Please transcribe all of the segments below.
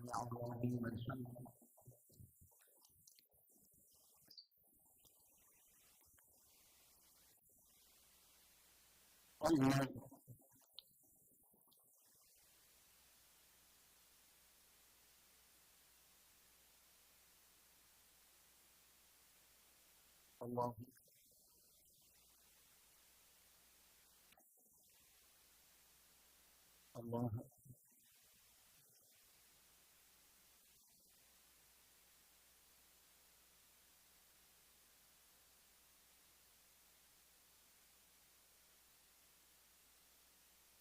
سمع الله لمن حمده. الله الله الله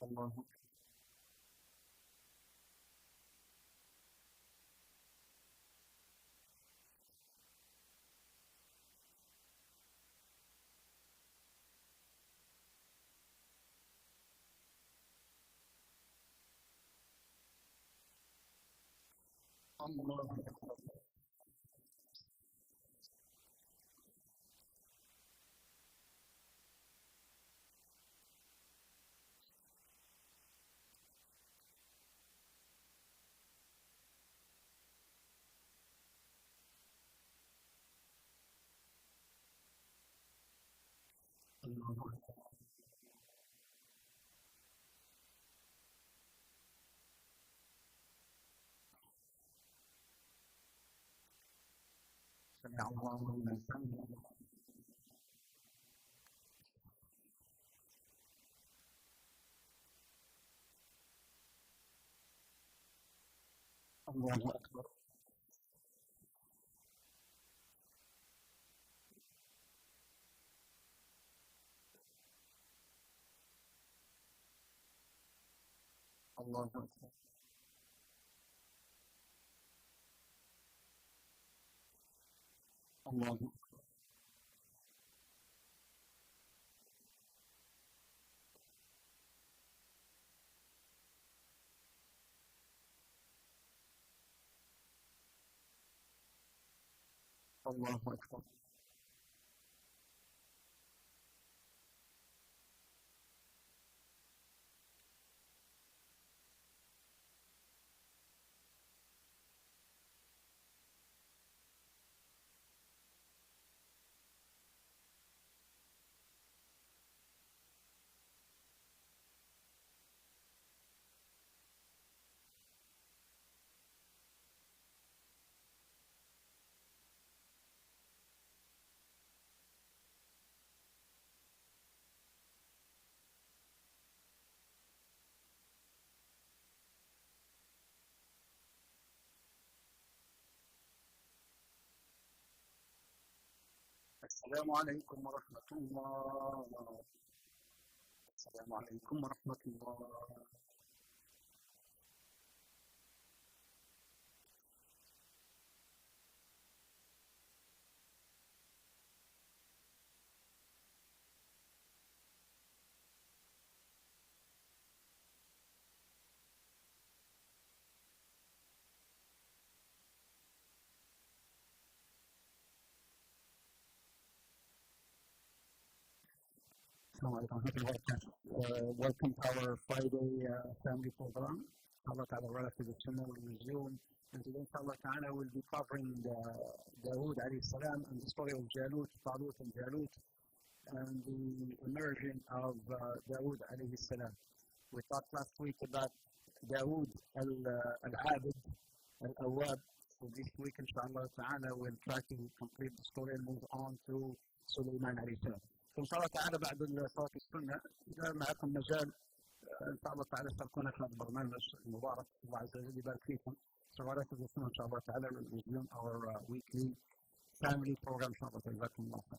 الله الله الله. سمع الله لمن حمده. الله أكبر. الله أكبر. الله أكبر. الله أكبر. السلام عليكم ورحمة الله. السلام عليكم ورحمة الله. Welcome to our Friday family program. Allah Ta'ala relative channel will resume. And today, inshallah Ta'ala, will be covering Dawood alayhi salam and the story of Jalut, Talut, and Jalut, and the emerging of Dawood alayhi salam. We talked last week about Dawood al-Abid, al-Awwab. So this week, inshallah Ta'ala, we'll try to complete the story and move on to Sulaiman alayhi salam. إن شاء الله تعالى بعد صلاة السنة إذا معكم مجال إن شاء الله تعالى تكون في البرنامج المبارك الله عز وجل يبارك فيكم صلوات السنة إن شاء الله تعالى resume our weekly family program إن شاء الله جزاكم الله خير.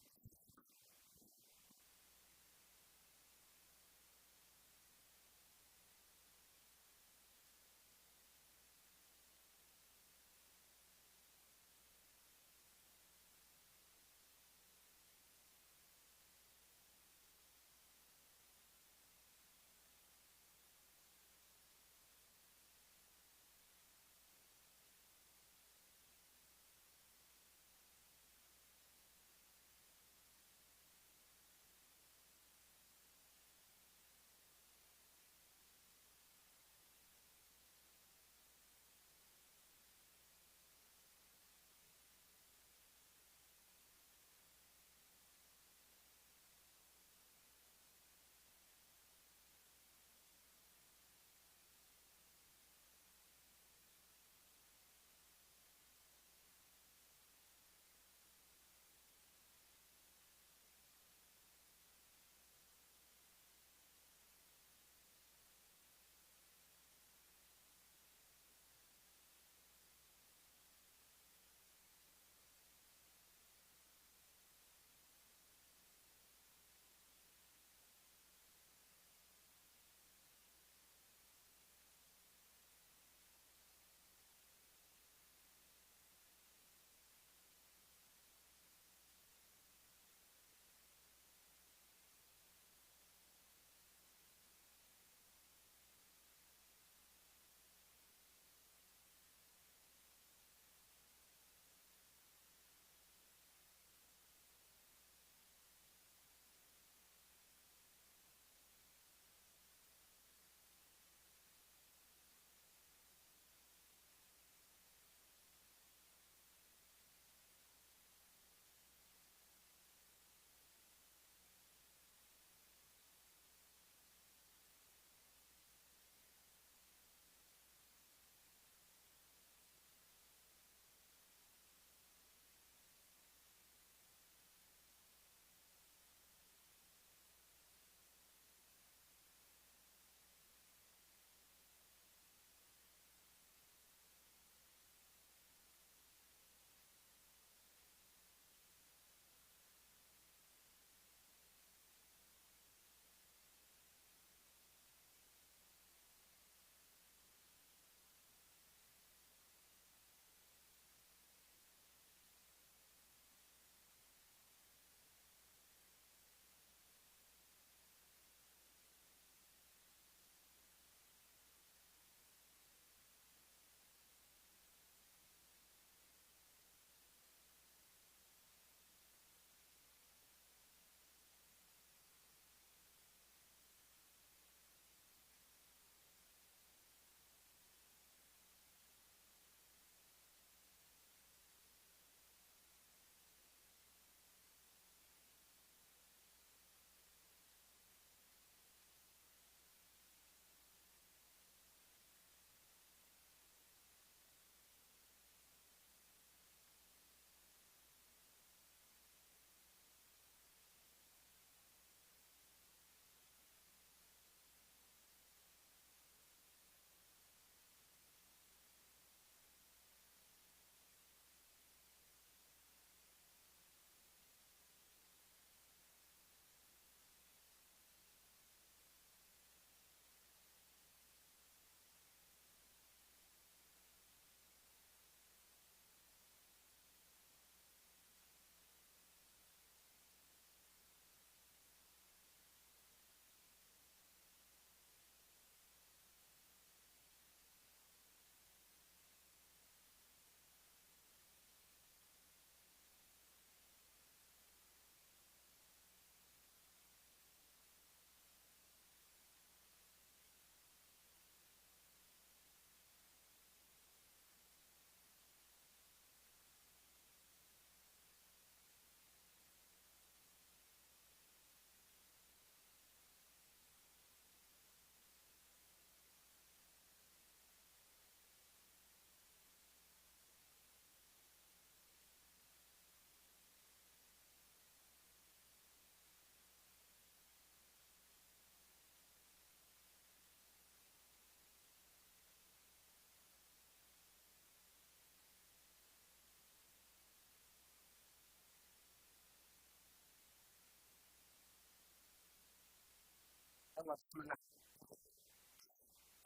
يلا بسم الله.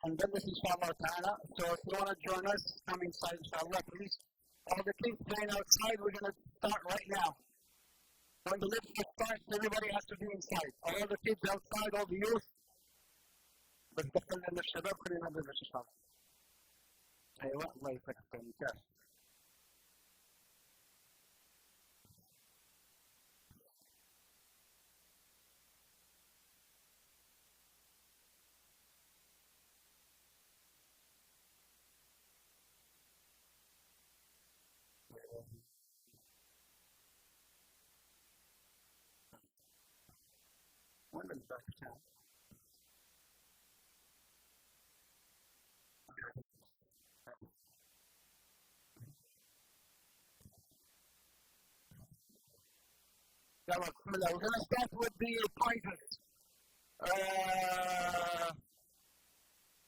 هنبلش ان شاء الله تعالى. So if you want to join us, come inside inshallah please. All the kids playing outside, we're going to start right now. When the lecture starts, everybody has to be inside. All the kids outside, all the youth. بس دخلنا من الشباب خلينا نبلش ان شاء الله. ايوه الله يفتح ممتاز. وين الباك تاعي؟ يلا بسم الله. We're going to start with the prizes.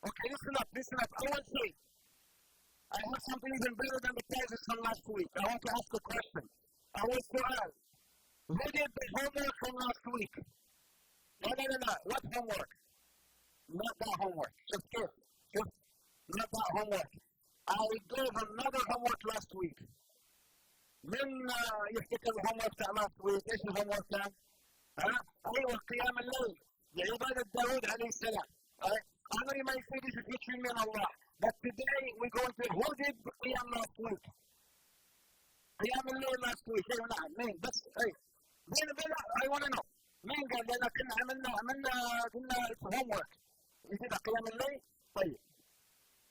Okay, listen up. I want to say, I have something even better than the prizes from last week. I want to ask a question. I want to ask, who did the homework from last week? No. What homework? Not that homework. Just not that homework. I gave another homework last week. من يفتكر الهومورك تاع last week؟ ايش الهومورك كان؟ ايوه قيام الليل لعبادة داود عليه السلام. أمري ما يصير يشفي من الله. But today we're going to who did قيام last week? قيام الليل last week. ايوه نعم مين؟ بس مين I want to know. مين قال لنا كنا قلنا homework. يصير قيام الليل؟ طيب.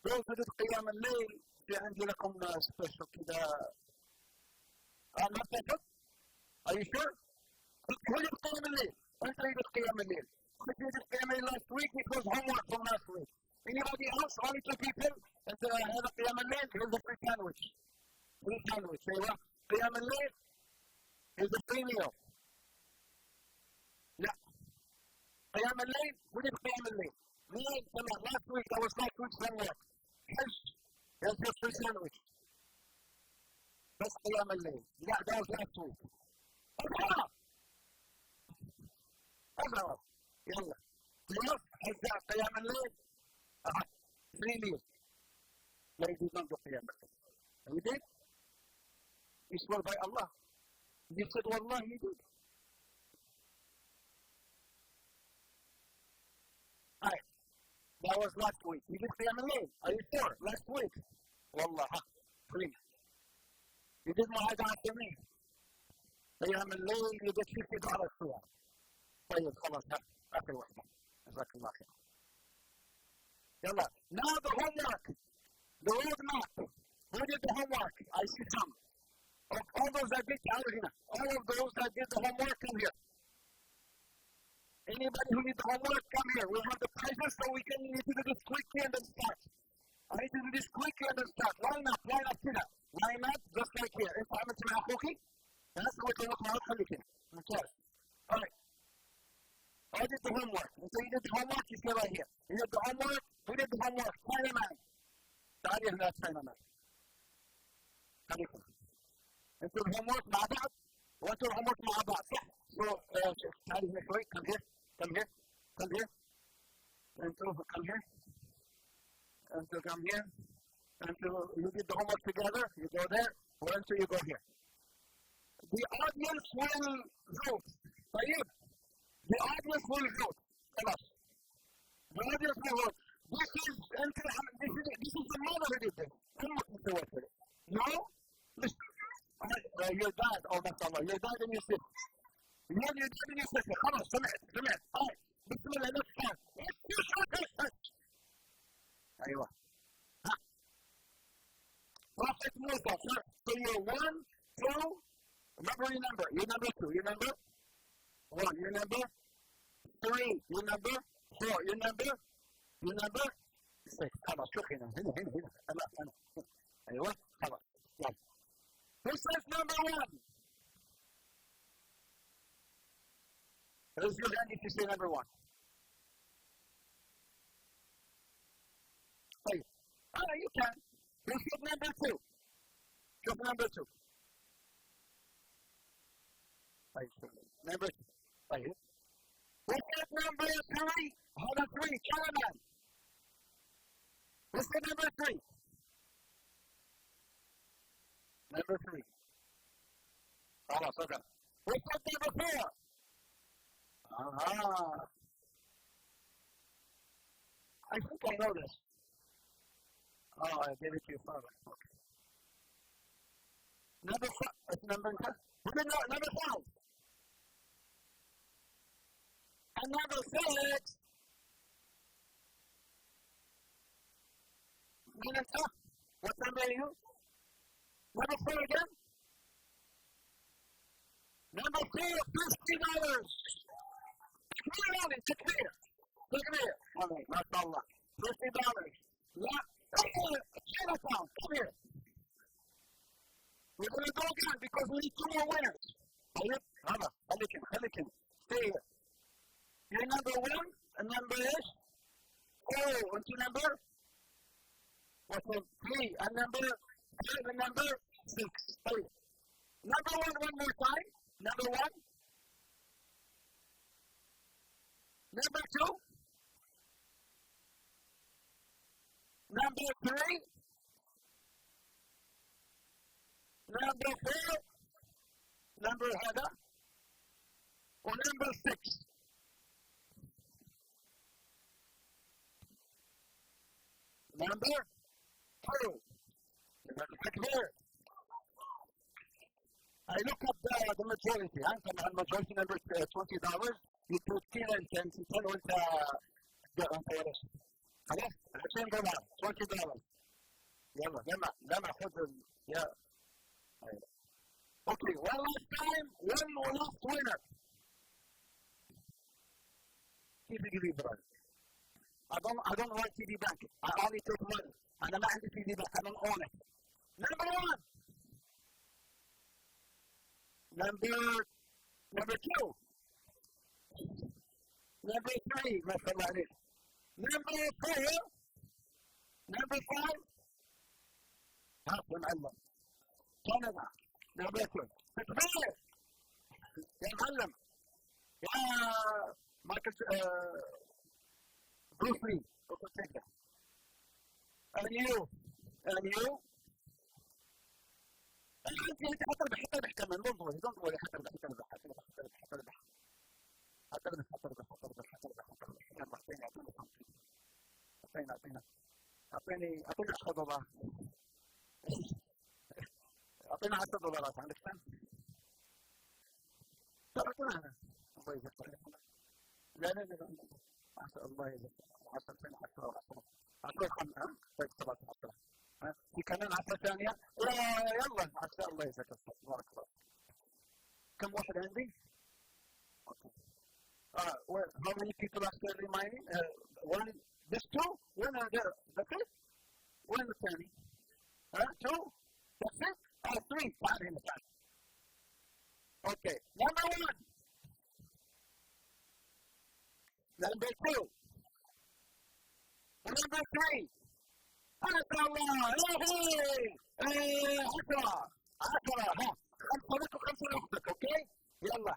those who did قيام الليل في عندي لكم special كذا. not that. Are you sure? Who did قيام الليل? أنت did قيام الليل. Who did قيام الليل last week? It was homework from last week. Anybody else? Only two people? And هذا قيام الليل is a free sandwich. Free sandwich. أيوة. قيام الليل is a free meal. لا. قيام الليل who did قيام الليل? Me, last week, that was last week's homework. Yes. That's your free sandwich. بس قيام الليل. لا ده was last week. أضرب. يلا. خلاص هزع قيام الليل. Really. لا يجوز ننظر قيام الليل. You did? You swear by Allah. You said والله you did. Alright. That was last week. You did قيام الليل. Are you sure? Last week. والله please. You did my هذا after me. قيام الليل you get $50 فيها. طيب خلاص آخر واحدة. جزاك الله خير. يلا. Now the homework. The roadmap. Who did the homework? I see some. Of all those that did all of those that did the homework come here. Anybody who needs the homework, come here. We'll have the prizes so we can do this quickly and then start. I need to do this quickly and then start. Line up كده. Line up just like here. انت عملت مع اخوكي؟ الناس اللي كانوا معاك خلي كده. ممتاز. Alright. I did the homework. And so you did the homework, you stay right here. You did the homework, who did the homework? Chinaman. تعالي هنا Chinaman. خليكم. انتوا الهومورك مع بعض وانتوا الهومورك مع بعض صح؟ So تعالي هنا شوي. Come here. انتوا come here. Until come here, until you did the homework together, you go there, or until you go here. The audience will vote. طيب. The audience will vote. خلاص. The audience will vote. This is the mother who did this. أمك سوت كده. No? Your dad, oh mashallah, your dad and your sister. Your dad and your sister. خلاص سمعت. Alright. بسم الله let's start. أيوة. Prophet Musa, so you're 1, 2, remember your number. You're number 2, you're number 1, you're number 3, you're number 4, you're number 6. خلاص شوف هنا. أنا. أيوة خلاص. يلا. Who says number 1? Raise your hand if you say number 1. طيب. You can. Who said number 2? Show number 2. طيب. Number 2. طيب. Who said number 3? Hold on, 3. Caravan. What's the number 3? Number 3. خلاص okay. What's the number 4? I think I know this. Oh, I gave it to your father. Okay. Number 5. Number 5. Number 5. And number 6. What number are you? Number 4 again? Number 4, $50. Clear. All right, mashallah. $50. Yeah. Chinatown, come here. We're going to go again because we need 2 more winners. Khalikin. Stay here. Your number 1 and number is? Oh, what's your number? What's your 3 and number 5 and number 6. Stay. Number 1 more time. Number 1. Number 2. Number 3. Number 4. Number هذا. Or number 6. Number 2. I look up the majority. The majority number $20. You put $10 وانت خلاص $20. يلا جمع خذ يا Okay, one last time, one last winner. TV brother. I don't want TV back. I only take money. أنا ما عندي TV back. I don't own it. Number 1. Number 2. Number 3. ما شاء الله عليك. Number 4. Number 5. معلم. Canada. Number 2. تكبير. يا معلم. يا مايكل بروس لي. And you. أنت حتى كمان don't worry حتى أعطيني $10. أعطينا $10 عندك كم؟ أعطينا الله يجزاك لا ما شاء الله يجزاك 10 5 طيب 17 في كمان 10 ثانية يلا 10 الله يجزاك تبارك الله كم واحد عندي؟ How many people are still remaining? One, this 2? One are there. That's it? One الثاني 2? That's it? 3. تعال هنا تعال. Okay. Number 1. Number 2. Number 3. ما شاء الله. 10. ها. 5 لك و5 لأختك. Okay? يلا.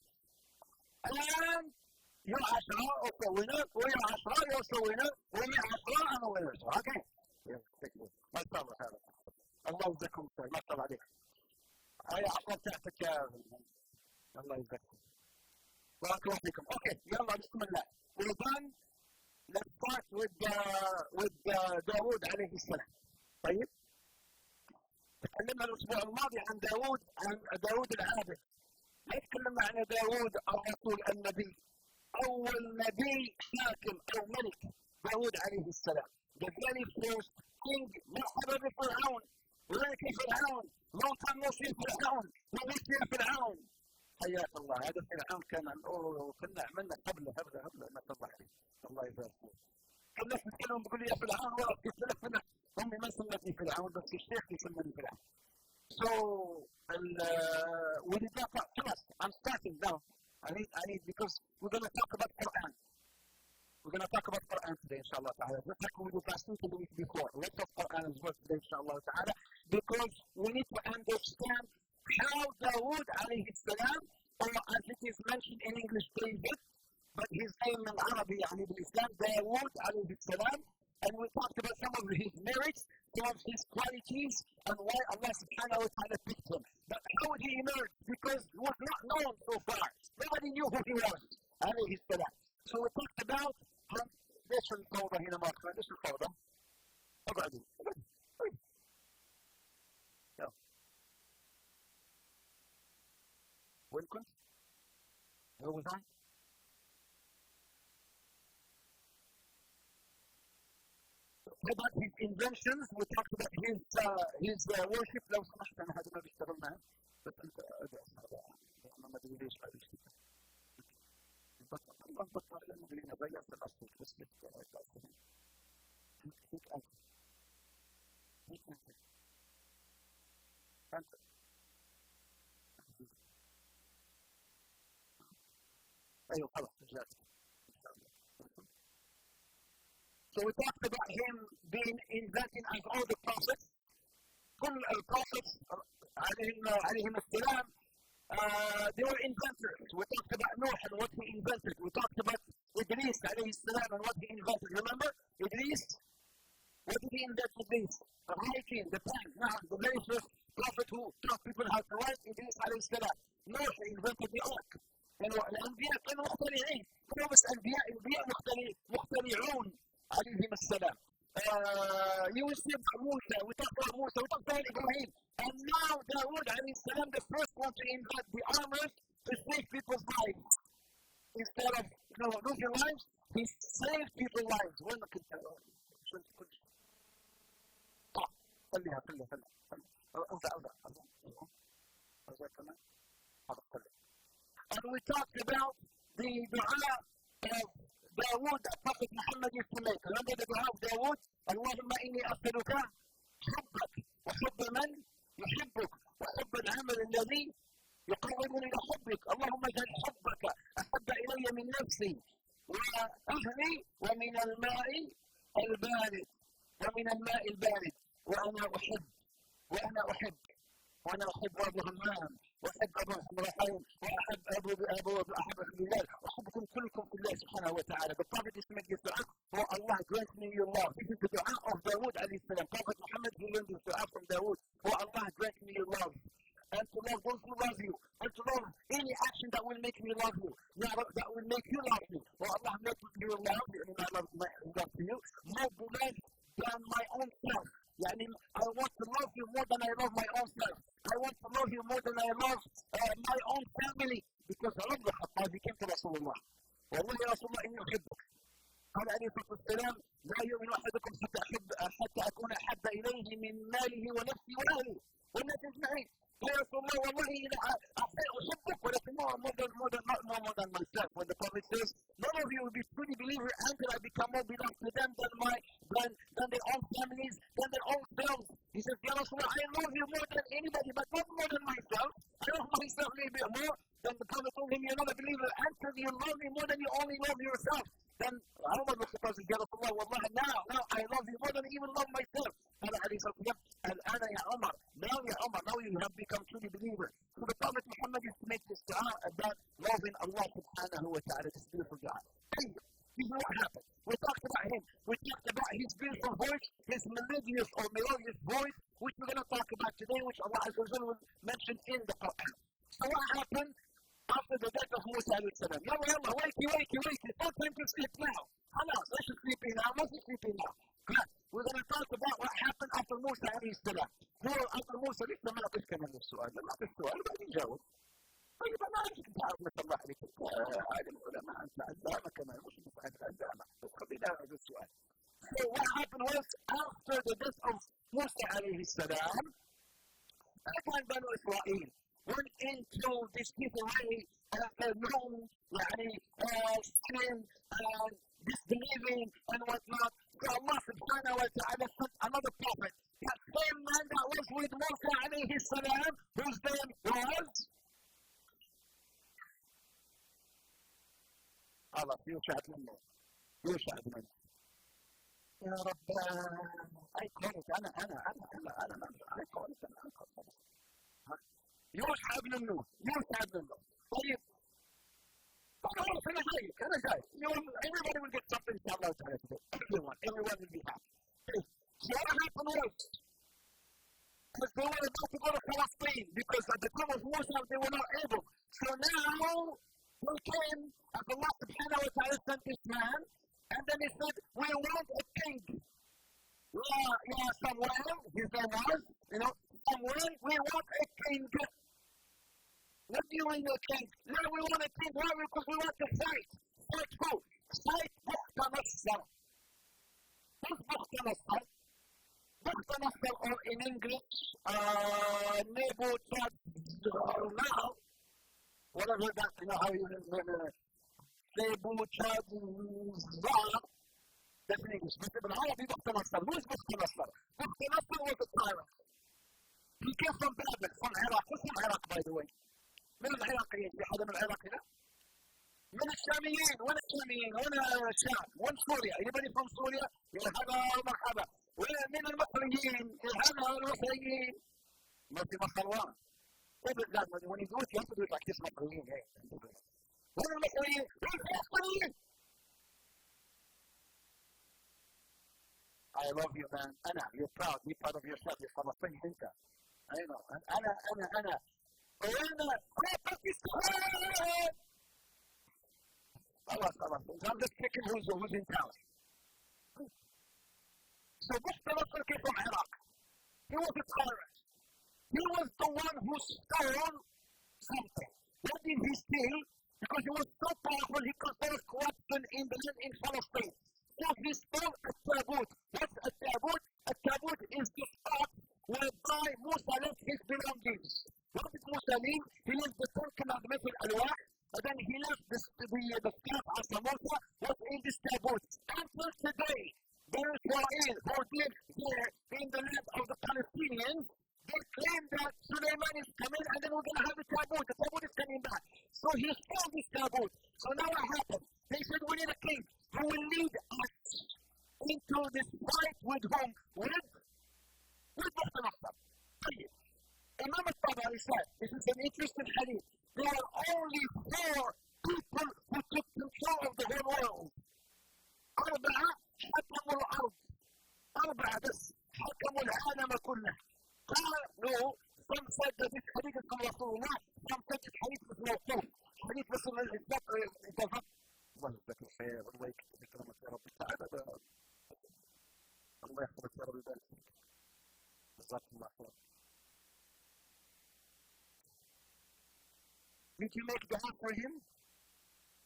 الآن يوم 10 اوكي وينر ويوم 10 يوصل وينر ويوم 10 انا وينر اوكي ما شاء الله هذا الله يجزاكم خير ما شاء الله عليك هاي عطله بتاعتك الله يجزاكم بارك الله فيكم اوكي يلا بسم الله we're let's start with داوود عليه السلام طيب تكلمنا الاسبوع الماضي عن داوود العابد ما تكلمنا عن داوود الرسول النبي أول نبي حاكم أو ملك داوود عليه السلام. The very first king مرحبا بفرعون. وينك يا فرعون؟ ما كان نوصي فرعون، نوصي فرعون. حياك الله هذا فرعون كان كنا عملنا قبله ما شاء الله عليه. الله يبارك فيك. الناس بتكلم بيقول لي يا فرعون ورا كيف لفنا أمي ما سمتني فرعون بس الشيخ يسمني فرعون. So we did not talk. Trust. I'm starting now. I need because we're going to talk about Quran. We're going to talk about Quran today, inshallah ta'ala. Just like we did last week and the week before. Let's talk Quran as well today, inshallah ta'ala. Because we need to understand how Dawood alayhi salam, or as it is mentioned in English, David, but his name in Arabic يعني بالإسلام داوود عليه السلام. And we talked about some of his merits, some of his qualities, and why Allah subhanahu wa ta'ala picked him. But how did he emerge? Because he was not known so far. Nobody knew who he was. عليه السلام. So we talked about ليش الفوضى هنا ماكرة؟ ليش الفوضى؟ اقعدوا. وين كنت؟ Where was I? About his inventions, we talked about his worship. لو سمحت أنا هذا ما بيشتغل معه. بس أنت أنا ما أدري ليش هذا يشتغل. الله بطل لأنه بينا ضيعت الأصل بس أنت أيوه خلاص رجعت. So we talked about him being inventing as all the prophets. كل الprophets عليهم السلام they were inventors. We talked about Noah and what he invented. We talked about Idris عليه السلام and what he invented. Remember? Idris? What did he invent with this? The writing, the pen. Now, the very first prophet who taught people how to write, Idris عليه السلام. Noah invented the ark. الأنبياء كانوا مخترعين. كانوا بس أنبياء مخترعون عليهم السلام. يوسف موسى وتقوى موسى وتقوى إبراهيم. And now Dawood عليه السلام the first one to invent the armor to save people's lives. Instead of losing lives, he saved people's lives. وين كنت؟ شو أنت كنت؟ خليها أرجع كمان. And we talked about the dua of Dawood that Prophet Muhammad used to make. Remember the dua of Dawood? اللهم إني أسألك حبك وحب من يحبك وحب العمل الذي يقربني إلى حبك. اللهم اجعل حبك أحب إلي من نفسي وأهلي ومن الماء البارد وأنا أحب أبو همام وأحب أبو حمرحين وأحب أحب البلاد وأحبكم كلكم في الله سبحانه وتعالى. The Prophet is to make this dua for Allah grant me your love. This is the dua of Dawood alayhi salam. Prophet Muhammad he learned this dua from Dawood. For Allah grant me your love. And to love those who love you. And to love any action that will make me love you. That will make you love me. For Allah make you love me and I love to you. More beloved than my own self. يعني I want to love you more than I love my own self. I want to love you more than I love my own family. Because عمر بن الخطاب came to رسول الله. والله يا رسول الله إني أحبك. قال عليه الصلاة والسلام لا يؤمن أحدكم حتى أكون أحب إليه من ماله ونفسي وأهلي والناس أجمعين. يا رسول الله والله إذا أحبك ولكن more than myself. When the Prophet says none of you will be truly believer until I become more beloved to them than their own families, than their own selves. He says, Ya Rasulullah, I love you more than anybody, but not more than myself. I love myself a little bit more. Then the Prophet told him, you're not a believer until you love me more than you only love yourself. Then Umar bin Khattab said, Ya Rasulullah, wallahi, now I love you more than I even love myself. قال عليه الصلاة والسلام الآن يا عمر now you have become truly believers. So the Prophet Muhammad used to make this dua about loving Allah subhanahu wa ta'ala, this beautiful dua. This is what happened. We talked about him. We talked about his beautiful voice, his melodious voice, which we're going to talk about today, which Allah Azza wa Jalla will mention in the Quran. So what happened after the death of Musa alayhi salam? Yalla, wakey. It's not time to sleep now. Halas, let's sleep now. Let's sleep now. Good. We're going to talk about what happened after Musa alayhi salam. after Musa لسه ما ناقش كمان السؤال، لما ناقش السؤال بعدين نجاوب. طيب أنا عارف أنت عارف ما شاء الله عليك، عالم العلماء أنت علامة كمان مش مساعد علامة، بس خلينا هذا السؤال. So what happened was after the death of Musa alayhi salam, كان بنو إسرائيل went into this people really known يعني sin and disbelieving and whatnot. So Allah subhanahu wa ta'ala sent another prophet. That same man that was with Musa alayhi salam, whose name was Allah, يوشع بن نون. يا رب I call it أنا I call it يوشع بن نون. طيب خلاص أنا جايك Energize. Everybody will get something from Allah Ta'ala today. Everyone will be happy. So what happened was, because they were about to go to Palestine, because at the time of Musa they were not able. So now they came, as Allah subhanahu wa ta'ala sent this man, and then he said, we want a king. Samuel, his name was, Samuel, we want a king. What do you mean a king? No, we want a king. Why? Because we want to fight. Fight who? Fight Bukhtanasar. Who's Bukhtanasar? Bukhtanasar, or in English, Nebuchadnezzar, whatever that, how you Nebuchadnezzar, that's in English. But بالعربي Bukhtanasar. Who is Bukhtanasar? Bukhtanasar was a tyrant. He came from Babel, from Iraq. What's from Iraq, by the way? من العراقيين، في حدا من العراق هنا؟ من الشاميين، وين الشاميين؟ وين الشام؟ وين سوريا؟ anybody from سوريا؟ يا هلا ومرحبا. ومن المصريين؟ يا هلا المصريين. ما في مصروان. لا when you do it you have to do it like this مصريين. وين المصريين؟ وين المصريين؟ I love you man. أنا you're proud. Be proud of yourself. You're فلسطيني أنت. I know. أنا. وأنا خلاص. I'm just picking who's in town. So Bukhtanasar came from Iraq. He was a tyrant. He was the one who stole something. What did he steal? Because he was so powerful, he could cause corruption in the land in Palestine. So he stole a tabut. What's a tabut? A tabut is the spot whereby Musa left his belongings. What did Musa leave? He left the 10 commandments with Al-Waq, and then he left the staff as a Musa was in this tabut. Until today, those who live here in the land of the Palestinians, they claim that Suleiman is coming and then we're going to have a tabut. The tabut is coming back. So he stole this tabut. So now what happened? They said we need a king who will lead us into this fight with whom? With Bukhtanasar. Imam al-Tabari said, this is an interesting hadith, there are only 4 people who took control of the whole world. 4 حكموا الأرض. 4 بس حكموا العالم كله. قالوا some said that this hadith is from Rasulullah, some said this hadith is موقوف. حديث بس اتفق. الله يجزاك الخير، الله يكرمك يا رب. تعالى الله يحفظك يا رب يبارك فيك. جزاك الله خير. Did you make dua for him?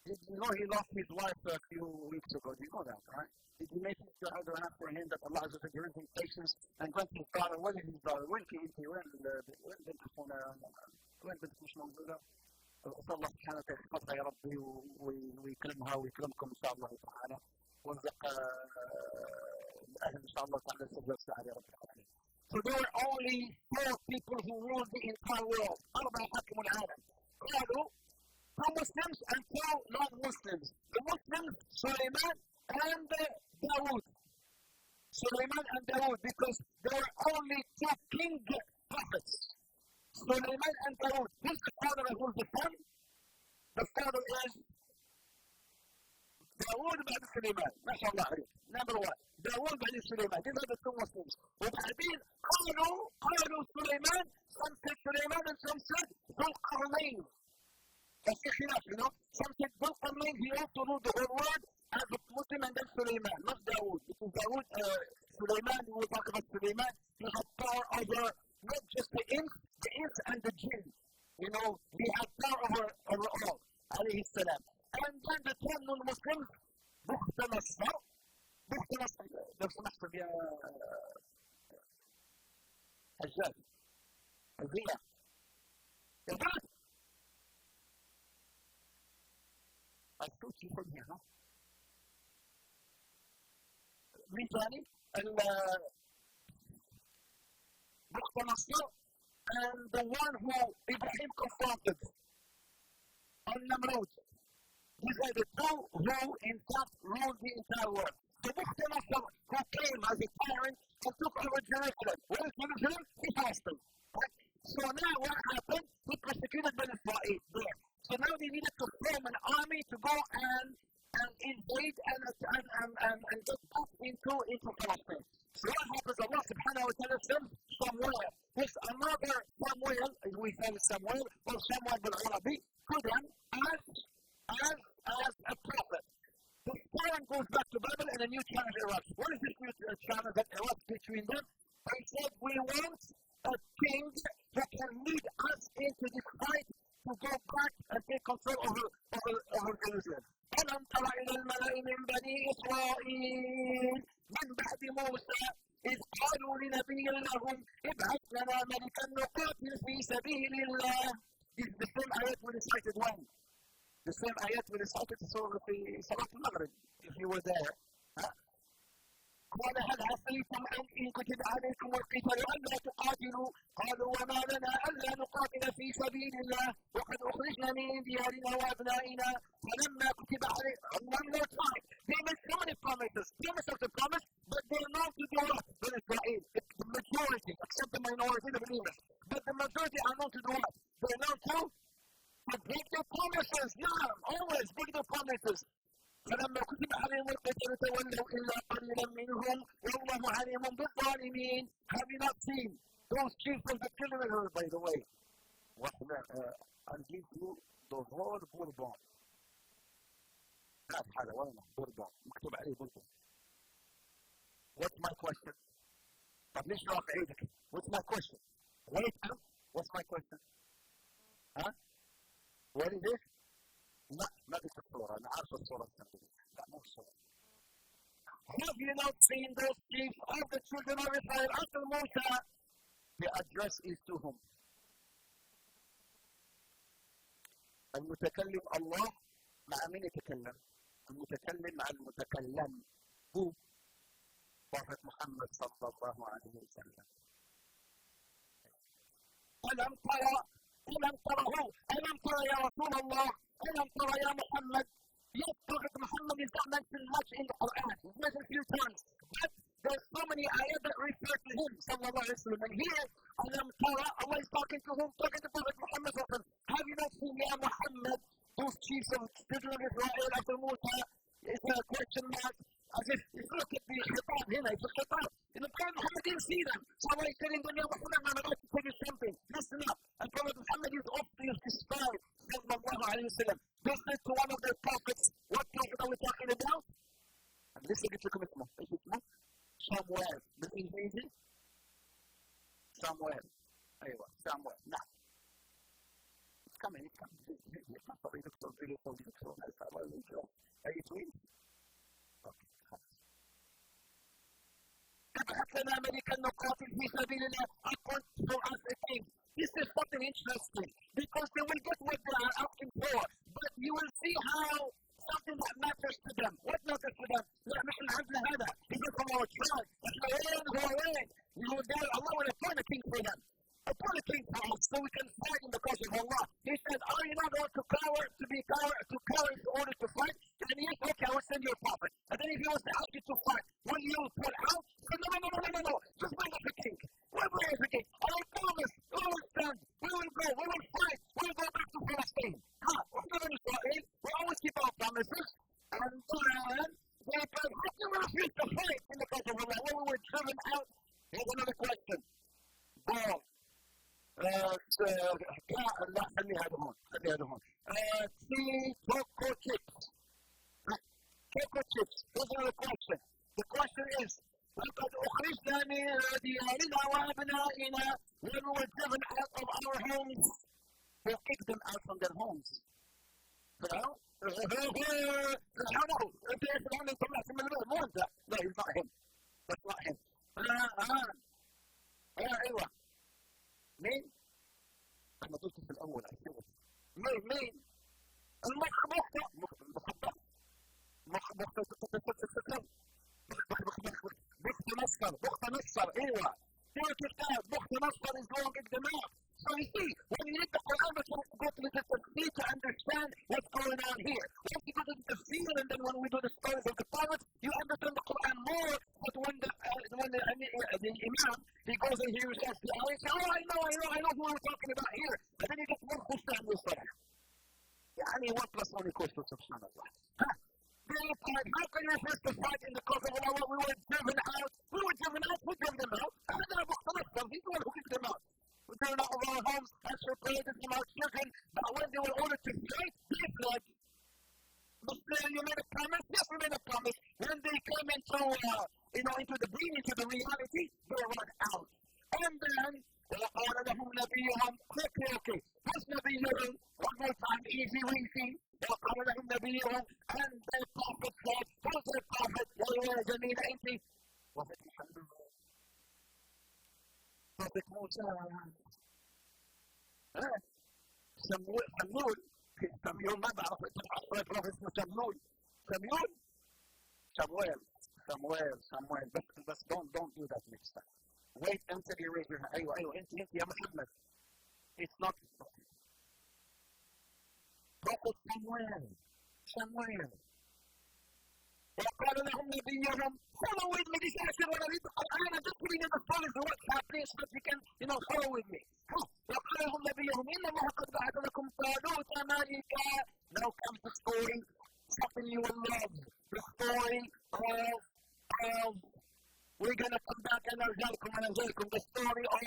Did you know he lost his wife a few weeks ago? Do you know that, right? Did you make dua for him that Allah has given him patience and grant his daughter? When is his daughter? When can he when بنت أخونا وين بنت مش موجودة؟ أسأل الله سبحانه وتعالى يحفظها يا ربي ويكرمها ويكرمكم إن شاء الله تعالى ويرزق الأهل إن شاء الله تعالى السر والسعادة يا رب العالمين. So there were only 4 people who ruled the entire world. 4 حكموا العالم. قالوا 2 Muslims and 2 non-Muslims. The Muslims, Suleiman and Dawood. Suleiman and Dawood, because there were only 2 king prophets. Suleiman and Dawood. Who's the father and who's the son? The father is Dawood بعد سليمان. ما شاء الله عليه. Number 1. داوود بعد سليمان. These are the 2 Muslims. وبعدين قالوا سليمان. Some said Suleiman and some said ذو القرنين. That's the khilaf, Some said ذو القرنين, he also ruled the whole world as a Muslim and then Suleiman, not Dawood. Because Dawood, Suleiman, we will talk about Suleiman, he had power over not just the ins and the jinn. He had power over all, alayhi salam. And then the 2 non-Muslims, Bukhtanasar, لو سمحت يا حجاج الزينة البلد I thought you from here, مين ثاني؟ Bukhtanasar and the one who Ibrahim confronted Namrud. These are the 2 who in fact ruled the entire world. The Bukhtanasar who came as a tyrant and took over Jerusalem. Where is Jerusalem? In Palestine. Right? So now what happened? He persecuted Ben Israel there. So now they needed to form an army to go and and invade and get back into Palestine. So what happens? Allah subhanahu wa ta'ala sends Samuel. There's another Samuel, we call Samuel, or Samuel bin Arabi, to them as a prophet. The Quran goes back to Babel and a new challenge erupts. What is this new challenge that erupts between them? They said, we want a king that can lead us into this fight to go back and take control over Jerusalem. ألم تر إلى الملأ من بني إسرائيل من بعد موسى إذ قالوا لنبي لهم ابعث لنا ملكا نقاتل في سبيل الله. This is the same ayat we recited when? The same ayat we recited في صلاة المغرب, if you were there. قال هل عسيتم إن كتب عليكم القتال ألا تقاتلوا قالوا وما لنا ألا نقاتل في سبيل الله وقد أخرجنا من ديارنا وأبنائنا فلما كتب عليكم one more time. They make so many promises. Promise after promise, but they're not to do what? In Israel. It's the majority, except the minority, the believers. But the majority are not to do what? They're not to break their promises. Yeah, always break their promises. فلما كتب عليهم القتال تولوا إلا قليلا منهم والله عليم بالظالمين. Have you not seen those chiefs of the children, by the way? I'll give you the whole Bourbon. لا هذا وين Bourbon مكتوب عليه Bourbon. What's my question? طب ليش رافع ايدك؟ What's my question? Wait up. What's my question? ها؟ What is it? لا ما في الصورة. أنا عارف الصورة الثانية. لا مو الصورة. Have you not seen those chiefs of the children of Israel after Musa? The address is to whom? المتكلم الله مع من يتكلم؟ المتكلم مع المتكلم هو Prophet محمد صلى الله عليه وسلم. ألم ترى يا رسول الله ألم ترى يا محمد. Yes, Prophet Muhammad is not mentioned much in the Quran. He's mentioned a few times. But there's so many ayat that refer to him, sallallahu alayhi wa sallam. And here, Alam Tara, Allah is talking to whom? Talking to Prophet Muhammad sallallahu alayhi wa sallam. Have you not seen, Ya Muhammad, those chiefs of children of Israel after Musa? It's a question mark. As if, look at the khitab here, it's a khitab. In the Prophet Muhammad didn't see them. So Allah is telling them, Ya Muhammad, I'm about to tell you something. Listen up. And Prophet Muhammad is often described, sallallahu alayhi wa sallam. Listen to one of their prophets. What prophet are we talking about? And listen to the Samuel. بالإنجليزي Samuel. أيوة Samuel. نعم. It's coming. Are you twins? Okay. ابعث لنا ملكا نقاتل في سبيل الله. Appoint for us a king. This is something interesting because they will get what they are asking for, but you will see how something that matters to them. What matters to them? لا مش العدل هذا. Even from our tribe. احنا وين. Allah will appoint a king for them. Appoint a king for us so we can fight in the cause of Allah. He said, are you not going to cower in order to fight? And he said, okay, I will send you a prophet. And then if he was to ask you to fight, will you pull out? He said, no. Just bring us a king. We'll bring us a king. I promise. We will stand. We will go. We will fight. We will go back to Palestine. We're not in Israel. We always keep our promises. And then they said, how can we refuse to fight in the cause of Allah? When we were driven out, here's another question. Ball. لا خليها هون. Cocoa chips. Here's another question. The question is, لقد أخرجنا من ديارنا وأبنائنا. When we were driven out of our homes, we kicked them out from their homes. No, he's not him. That's not him. أيوة. مين؟ أنا قلت في الأول أكيد. مين؟ بخت نصر ايوه في كتاب بخت نصر is long in the mouth. So you see, when you read the Quran, you have to go to the tafsir to understand what's going on here. Once you go to the tafsir, and then when we do the stories of the prophets, you understand the Quran more. But when the Imam, he goes and he recites the ayah, he says, oh, I know who we're talking about here. And then you get more khusha in the Surah. يعني 1 + 1 = 2 سبحان الله. like, how can you refuse to fight in the cause of Allah? We were driven out. Who drove them out? He's the one who kicked them out. We driven out of our homes, answer prayers from our children, but when they were ordered to fight, they fled. But you made a promise? Yes, we made a promise. When they came into the being, into the reality, they were run out. And then, وقال لهم نبيهم okay. First نبيهم, one more time, easy reading. وقال لهم نبيهم, and their prophet said, who's their prophet? يا جميل أنت. Prophet Muhammad. Prophet Musa. Samuel ما بعرف prophet Samuel. بس don't do that next time. Wait until you raise your hand. أيوة أنت يا محمد. It's not prophet Samuel. وقال لهم نبيهم follow with me. This is what I read the Quran. I'm just putting in the follow the what's happening so that you can follow with me. وقال لهم نبيهم إن الله قد بعث لكم طالوت ملكا. Now comes the story, something you will love. The story of we're going to come back and أنزلكم the story of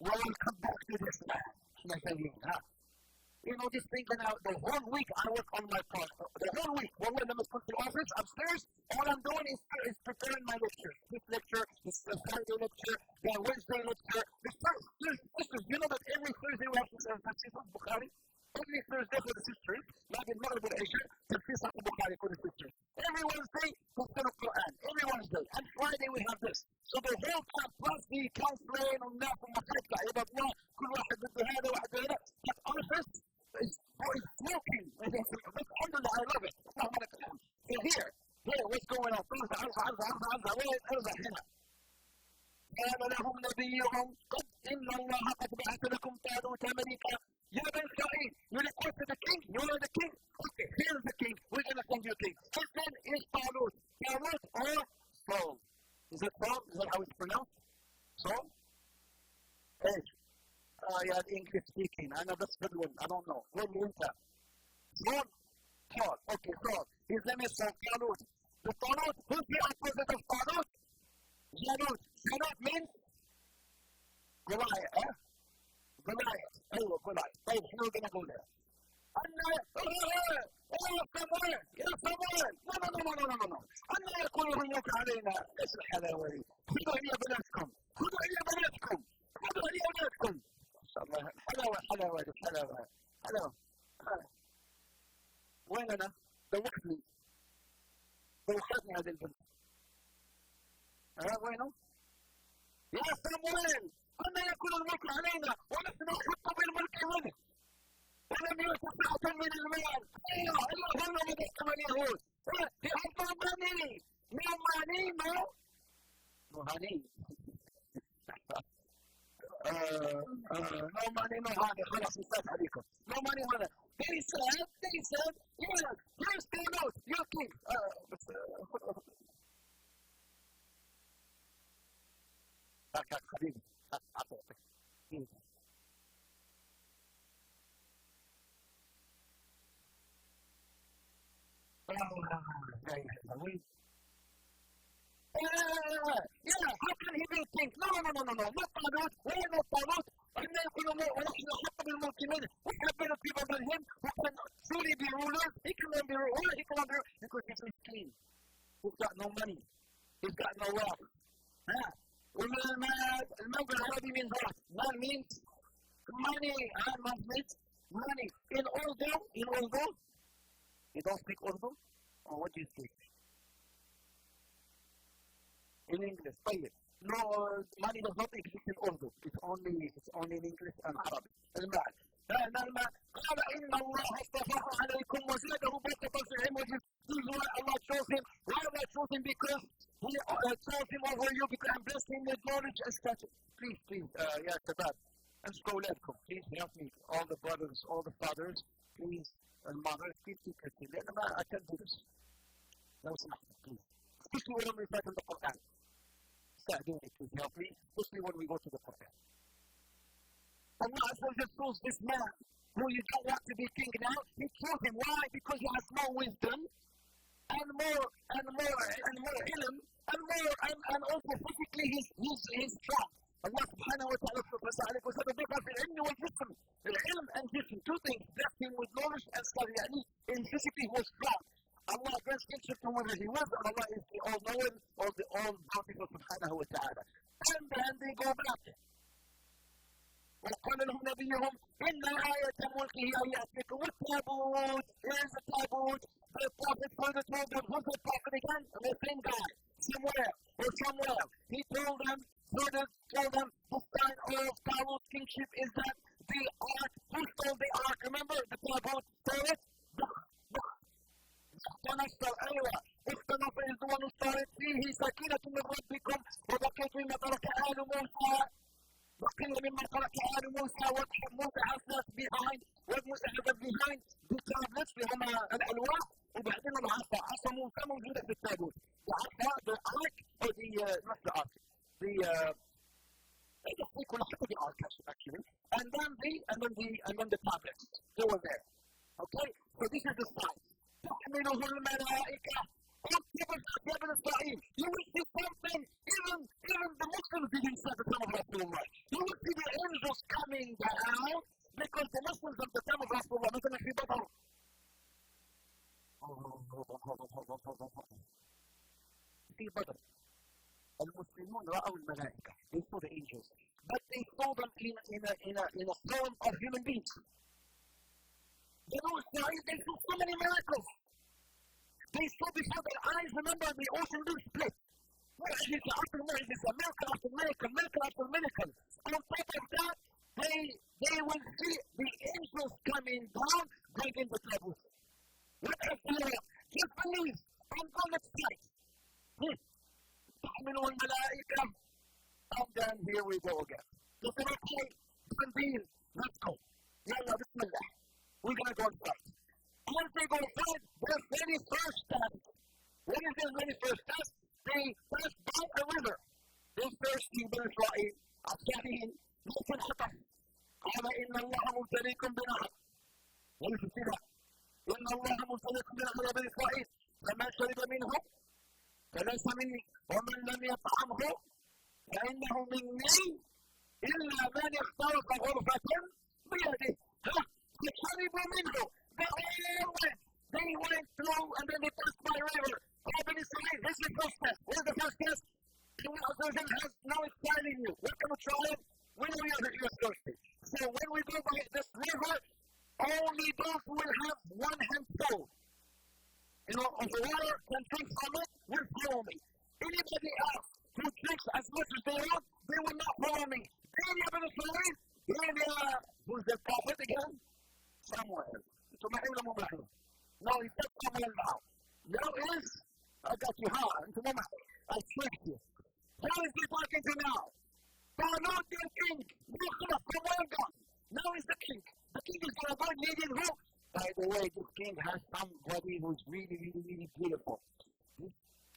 we'll come back to this man. Just thinking out the whole week I work on my part. The whole week, when I'm in the office upstairs, all I'm doing is preparing my lecture. This lecture, this Saturday lecture, the Wednesday lecture. That every Thursday we have to tafsir Bukhari. Every Thursday for the sisters, maybe Maghrib al-Isha, tafsir Bukhari for the sisters. Every Wednesday, tafsir Quran. Every Wednesday. And Friday we have this. So the whole time, plus the counseling and that from the fact that كل واحد بده هذا واحد بده هذا. But office is working. Alhamdulillah, I love it. So here, what's going on? قال لهم نبيهم قد إن الله قد بعث لكم طالوت ملكا. يا بني إسرائيل, you requested the king, you are the king. Okay, here's the king, we're going to send you a king. His name is Talut. Talut or Saul. Is it Saul? Is that how it's pronounced? Saul? Hey. Yeah, English speaking. I know that's a good one. I don't know. What is that? Saul? Saul. Okay, Saul. His name is Talut. The Talut, who's the opposite of Talut? Jalut. Jalut means Goliath, Goliath. Oh, Goliath. Oh, we're going to go there. Samuel. No. أنا يقول هناك علينا إيش الحلاوة دي؟ خذوا إلى بلادكم. ما شاء الله. حلاوة. وين أنا؟ دوختني هذه البنت. وينه؟ يا سامويل أنا يكون الملك علينا ونحن نحط بالملك منه ولم يؤت سعة من المال. اللهم مدحكم اليهود في حق ماني no money خلاص انتهت عليكم. No money هذا. They said yes, here's the note, your king. حبيبي أعطيك. How can he be king? No, not Talut. We're not Talut. ونحن نحط بالملك منه. We have better people than him who can truly be rulers. He cannot be ruler, because he's king. He's got no money. He's got no wealth. المال بالعربي means what? Mal means money. Mal means money. In Urdu, you don't speak Urdu? Or what do you speak? In English. طيب. No, money does not exist in Urdu. It's only in English and Arabic. المال. قال إن الله اصطفاه عليكم وزاده بسطة في العلم والجسم. Allah chose him. Why did I choose him? Because he chose him over you because I'm blessed him with knowledge and stature. Please, yeah, Shabbat. Please help me. All the brothers, all the fathers, please, and mothers, please keep it. I can't do this. No, please. Especially when we recite in the Quran. Start doing it, please help me. Especially when we go to the Quran. Allah Azza wa Jalla chose this man who you don't want to be king now. He chose him. Why? Because he has more wisdom and more ilm and also physically he's strong. Allah subhanahu wa ta'ala said the difference in ilm wal jism. Ilm and jism, two things. Blessed him with knowledge and study. In physically he was strong. Allah grants kingship to whoever he was, and Allah is the all-knowing or the all-powerful subhanahu wa ta'ala. And then they go back. وقال لهم نبيهم إن آية ملكه أن يأتيكم التابوت. Here's the taboot. The prophet further told them, who's the prophet again? The same guy. Somewhere. He told them, further told them, the sign of Talut kingship is that the ark, who stole the ark? Remember, the taboot stole it? اختلف is the one who started فيه سكينة من ربكم وبقيت مما ترك آل موسى وقيل مما ترك آل موسى وموسى has left behind وموسى has left behind the tablets اللي هم الألواح وبعدين عصا موسى موجودة في التابوت. the ark or not the ark the ark actually and then the tablets they were there. Okay, so this is the sign. تحمله الملائكة. All people in Israel. You will see something, even the Muslims didn't say the time of Rasulullah. You will see the angels coming down because the Muslims at the time of Rasulullah, مثلا في بدر. في بدر. المسلمون رأوا الملائكة. They saw the angels. But they saw them in a form of human beings. They saw so many miracles. They saw before their eyes, remember, the ocean being split. Miracle after miracle after miracle. On top of that, they will see the angels coming down, bringing the taboot. What else do you have? Just believe. I'm going to fight. تحمله الملائكة. And then here we go again. So okay, Sunday, let's go. Yalla, bismillah. We're going to go and fight. Once they go fight, their very first test. What is their very first test? They first buy a river. They first see the Israel. الثانيين موت الخطر. قال إن الله مبتليكم بنهر. What is it that? إن الله مبتليكم بنهر بني إسرائيل. فمن شرب منه فليس مني ومن لم يطعمه فإنه مني إلا من اخترق غرفة بيده. فشربوا منه. They went through and then they passed by a river. This is the first test. What is the first test? Allah has now inside in you. What can we try it? We know you're thirsty. So when we go by this river, only those who will have one handful of the water can drink from it will follow me. Anybody else who drinks as much as they want, they will not follow me. Who's the prophet again? Samuel. No, he said Samuel now. Now is, I got you hard. I tricked you. Who is he talking to now? Talut the king. Now he's the king. The king is going to go leading who? By the way, this king has somebody who's really, really, really beautiful. This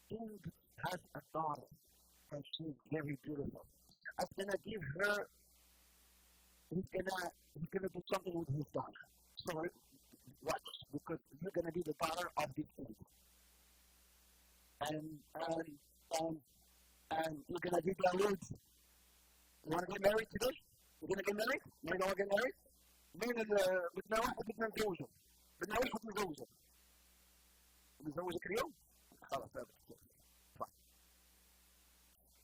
king has a daughter, and she's very beautiful. I'm going to give her, he's going to do something with his daughter. So, watch, because you're going to be the daughter of the king. And you're going to be Talut. You want to get married today? You're going to get married? You don't want to get married? بدنا واحد بدنا نتجوزه. نتجوزك اليوم؟ خلاص هذا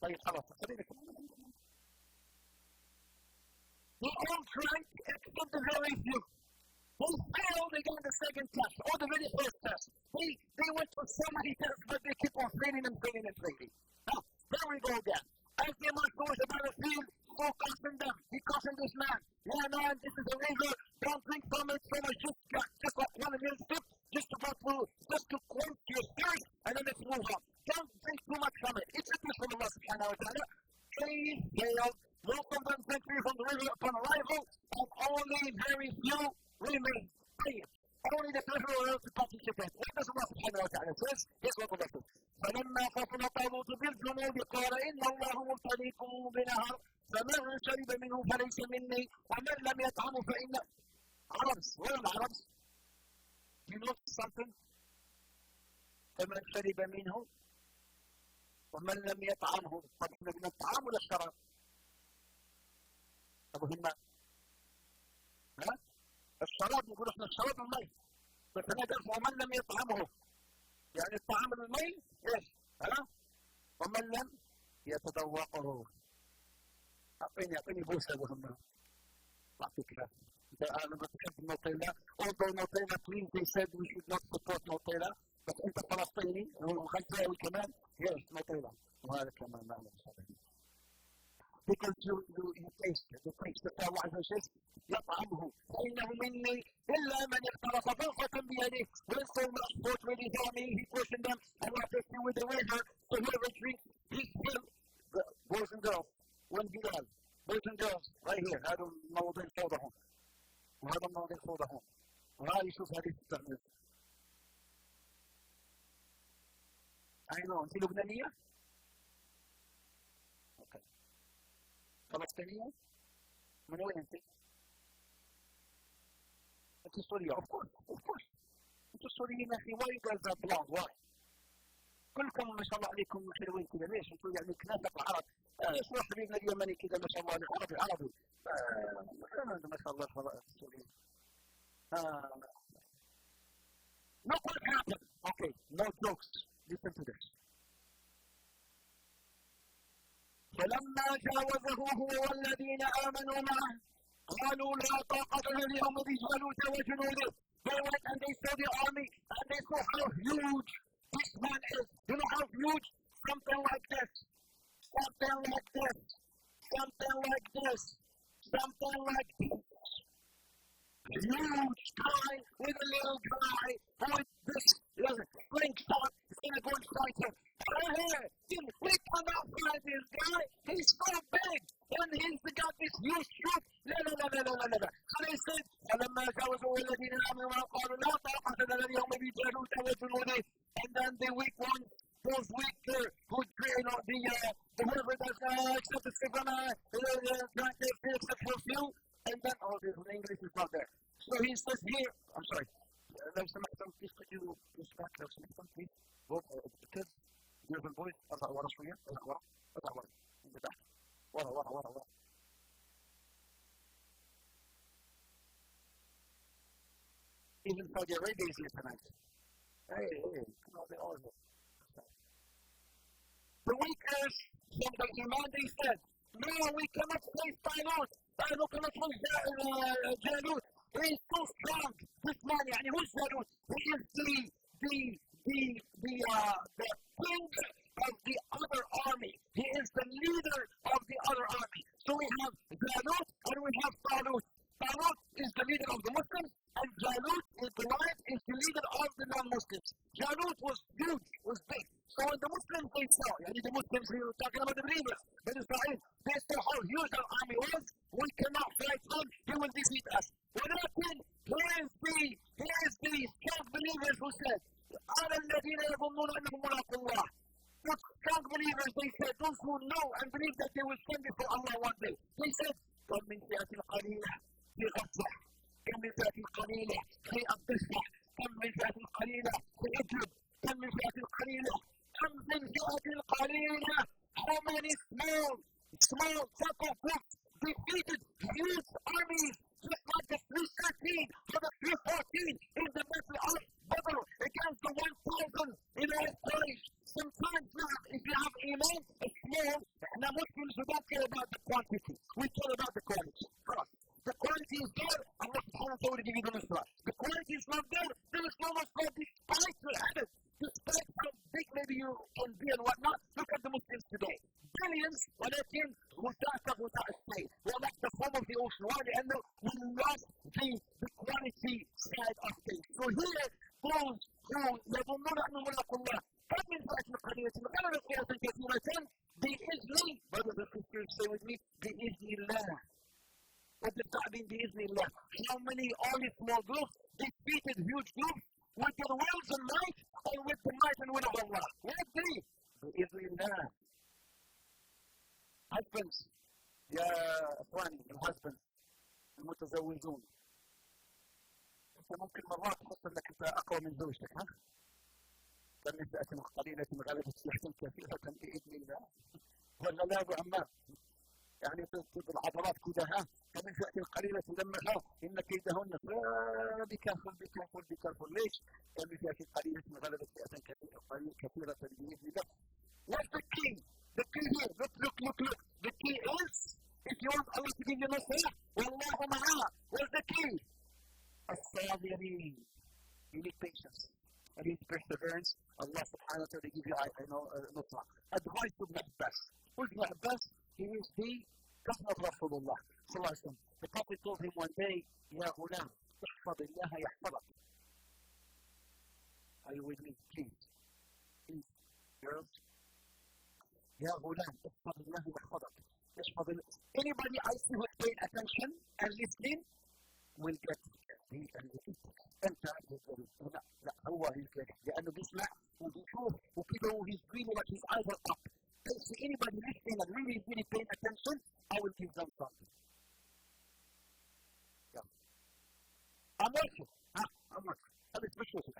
طيب خلاص خلينا They all tried to extend the very few. They failed again the second test, or the very first test. They went through so many tests, but they keep on failing. Now, there we go again. As they marched towards the battlefield, Paul cautioned them. He cautioned this man. Yeah, man, this is a river. Don't drink from it so much. Just like one of your steps, just to go through, just to quench your thirst, and then let's move on. Don't drink too much from it. It's a gift from Allah subhanahu wa ta'ala. They failed. Most of them drank from the river upon arrival, and only very few remained. Only the pleasure of to participate. What does Allah subhanahu wa ta'ala says? Here's what we're فلما فصل طالوت بالجنود قال إن الله مبتليكم بنهر فمن شرب منه فليس مني ومن لم يطعمه فإن Arabs. Where are the Arabs? You know something? فمن شرب منه ومن لم يطعمه. طب احنا بدنا الطعام ولا الشراب؟ طب هم ها؟ الشراب نقول احنا الشراب المي. بس انا قلت ومن لم يطعمه. يعني الطعام المي ايش؟ ها؟ ومن لم يتذوقه. أعطيني بوسة يا أبو همام. أعطيك أنا بتحب نوتيلا. although نوتيلا please they said we should not support نوتيلا. بس أنت فلسطيني وغزاوي كمان. yes نوتيلا. وهذا كمان ما له صحيح. because you taste it. You taste it. الله عز وجل يطعمه. فإنه مني إلا من اختلط فرقة بيده. when so much sport ready for me he questioned them and I take you with the waiter so whoever drinks he will. boys and girls. when Bilal, boys and girls, right here, هذا الموضوع صوتهم وهذا الموضوع صوتهم وهذا يشوف هذه التعمير. أيوة أنت لبنانية؟ أوكي. فلسطينية؟ من وين أنت؟ أنت سورية of course. أنت سوريين يا أخي why you guys are blonde why؟ كلكم ما شاء الله عليكم حلوين كذا ليش؟ أنتم يعني كنافة العرب. شو حبيبنا اليمني كذا ما شاء الله عربي ما شاء الله السوريين. Look what happened. Okay, no jokes. Listen to this. فلما جاوزه هو والذين آمنوا معه قالوا لا طاقة لنا اليوم بجالوت وجنوده. They went and they saw the army and they saw how huge this man is. You know how huge? Something like this. Something like this. Huge guy with a little guy with this slingshot is going to go and fight him. We cannot fight this guy. He's so big. And he's got this huge troop. No. So they said, فلما جاوزوا الذين آمنوا قالوا لا طاقة لنا اليوم بجالوت وجنوده. And then the weak one, those weak who the whoever does accept the Sivana, except for few. And then, the English is not there. So he says here, I'm sorry, please could you respect please? Both the kids, beautiful boys, أطلع شوية, أطلع in the back. ورا. Even Saudi Arabia is here tonight. Hey, come on, they all here. The weakers from the Iman, they said, no, we cannot face Talut. We cannot face Jalut. He is so strong. This man, يعني who's Jalut? He is the king of the other army. He is the leader of the other army. So we have Jalut and we have Talut. Talut is the leader of the Muslims and Jalut is the leader of the non-Muslims. Jalut was huge, was big. So when the Muslims they saw, the Muslims we were talking about the believers, they saw how huge our army was, we cannot fight him, he will defeat us. ولكن here is the strong believers who said, على الذين يظنون أنهم ملاقو الله. The strong believers, they said, those who know and believe that they will stand before Allah one day. They said, كم من فئة قليلة في غزة، كم من فئة قليلة في الضفة، كم من فئة قليلة في إدلب، كم من فئة قليلة how many small circle groups defeated huge armies just like the 313 or the 314 in the battle of Badr against the 1,000 in our place. Sometimes if you have Iman, it's small. Now Muslims, we don't care about the quantity. We care about the quality. The quality is there, Allah subhanahu wa ta'ala will give you the nusra. The quality is not there, there is no nusra despite your habit. Despite how big maybe you can be and whatnot, look at the Muslims today. Billions, ولكن غثاء السيل. We're like the foam of the ocean. Why? لأنه we lost the quality side of things. So here, those who يظنون أنهم ملاقو الله, كم من فئة قليلة غلبت فئة كثيرة بإذن, brothers and sisters, say with me, بإذن الله. What does that mean, بإذن الله? How many only small groups defeated huge groups with their wills and might, or with the might and will of Allah? What they? بإذن الله. Husbands, يا اخواني الهزبند المتزوجون، انت ممكن مرات تحس انك انت اقوى من زوجتك، ها؟ كم من فئة قليلة غلبت فئة كثيرة بإذن الله. ولا لا أبو عمار؟ يعني تضرب العضلات كده، ها؟ كم من فئة قليلة لما خاف إن كيدهن بكافل بكافل بكافل. ليش؟ كم من فئة قليلة غلبت فئة كثيرة بإذن الله. What's the key? The key here. Look. The key is, if you want Allah to give you nasrah, wallahu ma'ah. What's the key? As-sabirin. You need patience. You need perseverance. Allah subhanahu wa ta'ala give you, nusrah. Advice to Ibn Abbas. Who's Ibn Abbas? He is the cousin of Rasulullah sallallahu alaihi wasallam. The Prophet told him one day, Ya ghulam, ihfad Allah yahfadak. Are you with me? Please, girls. Ya ghulam, ihfad Allah yahfadak. Anybody I see who's paying attention and listening will get انت لا هو هيك لانه بيسمع وبيشوف وكده وهي's really like his eyes are up. If anybody listening and really paying attention, I will give them something. Yeah. I'm working. هذا مش وصل.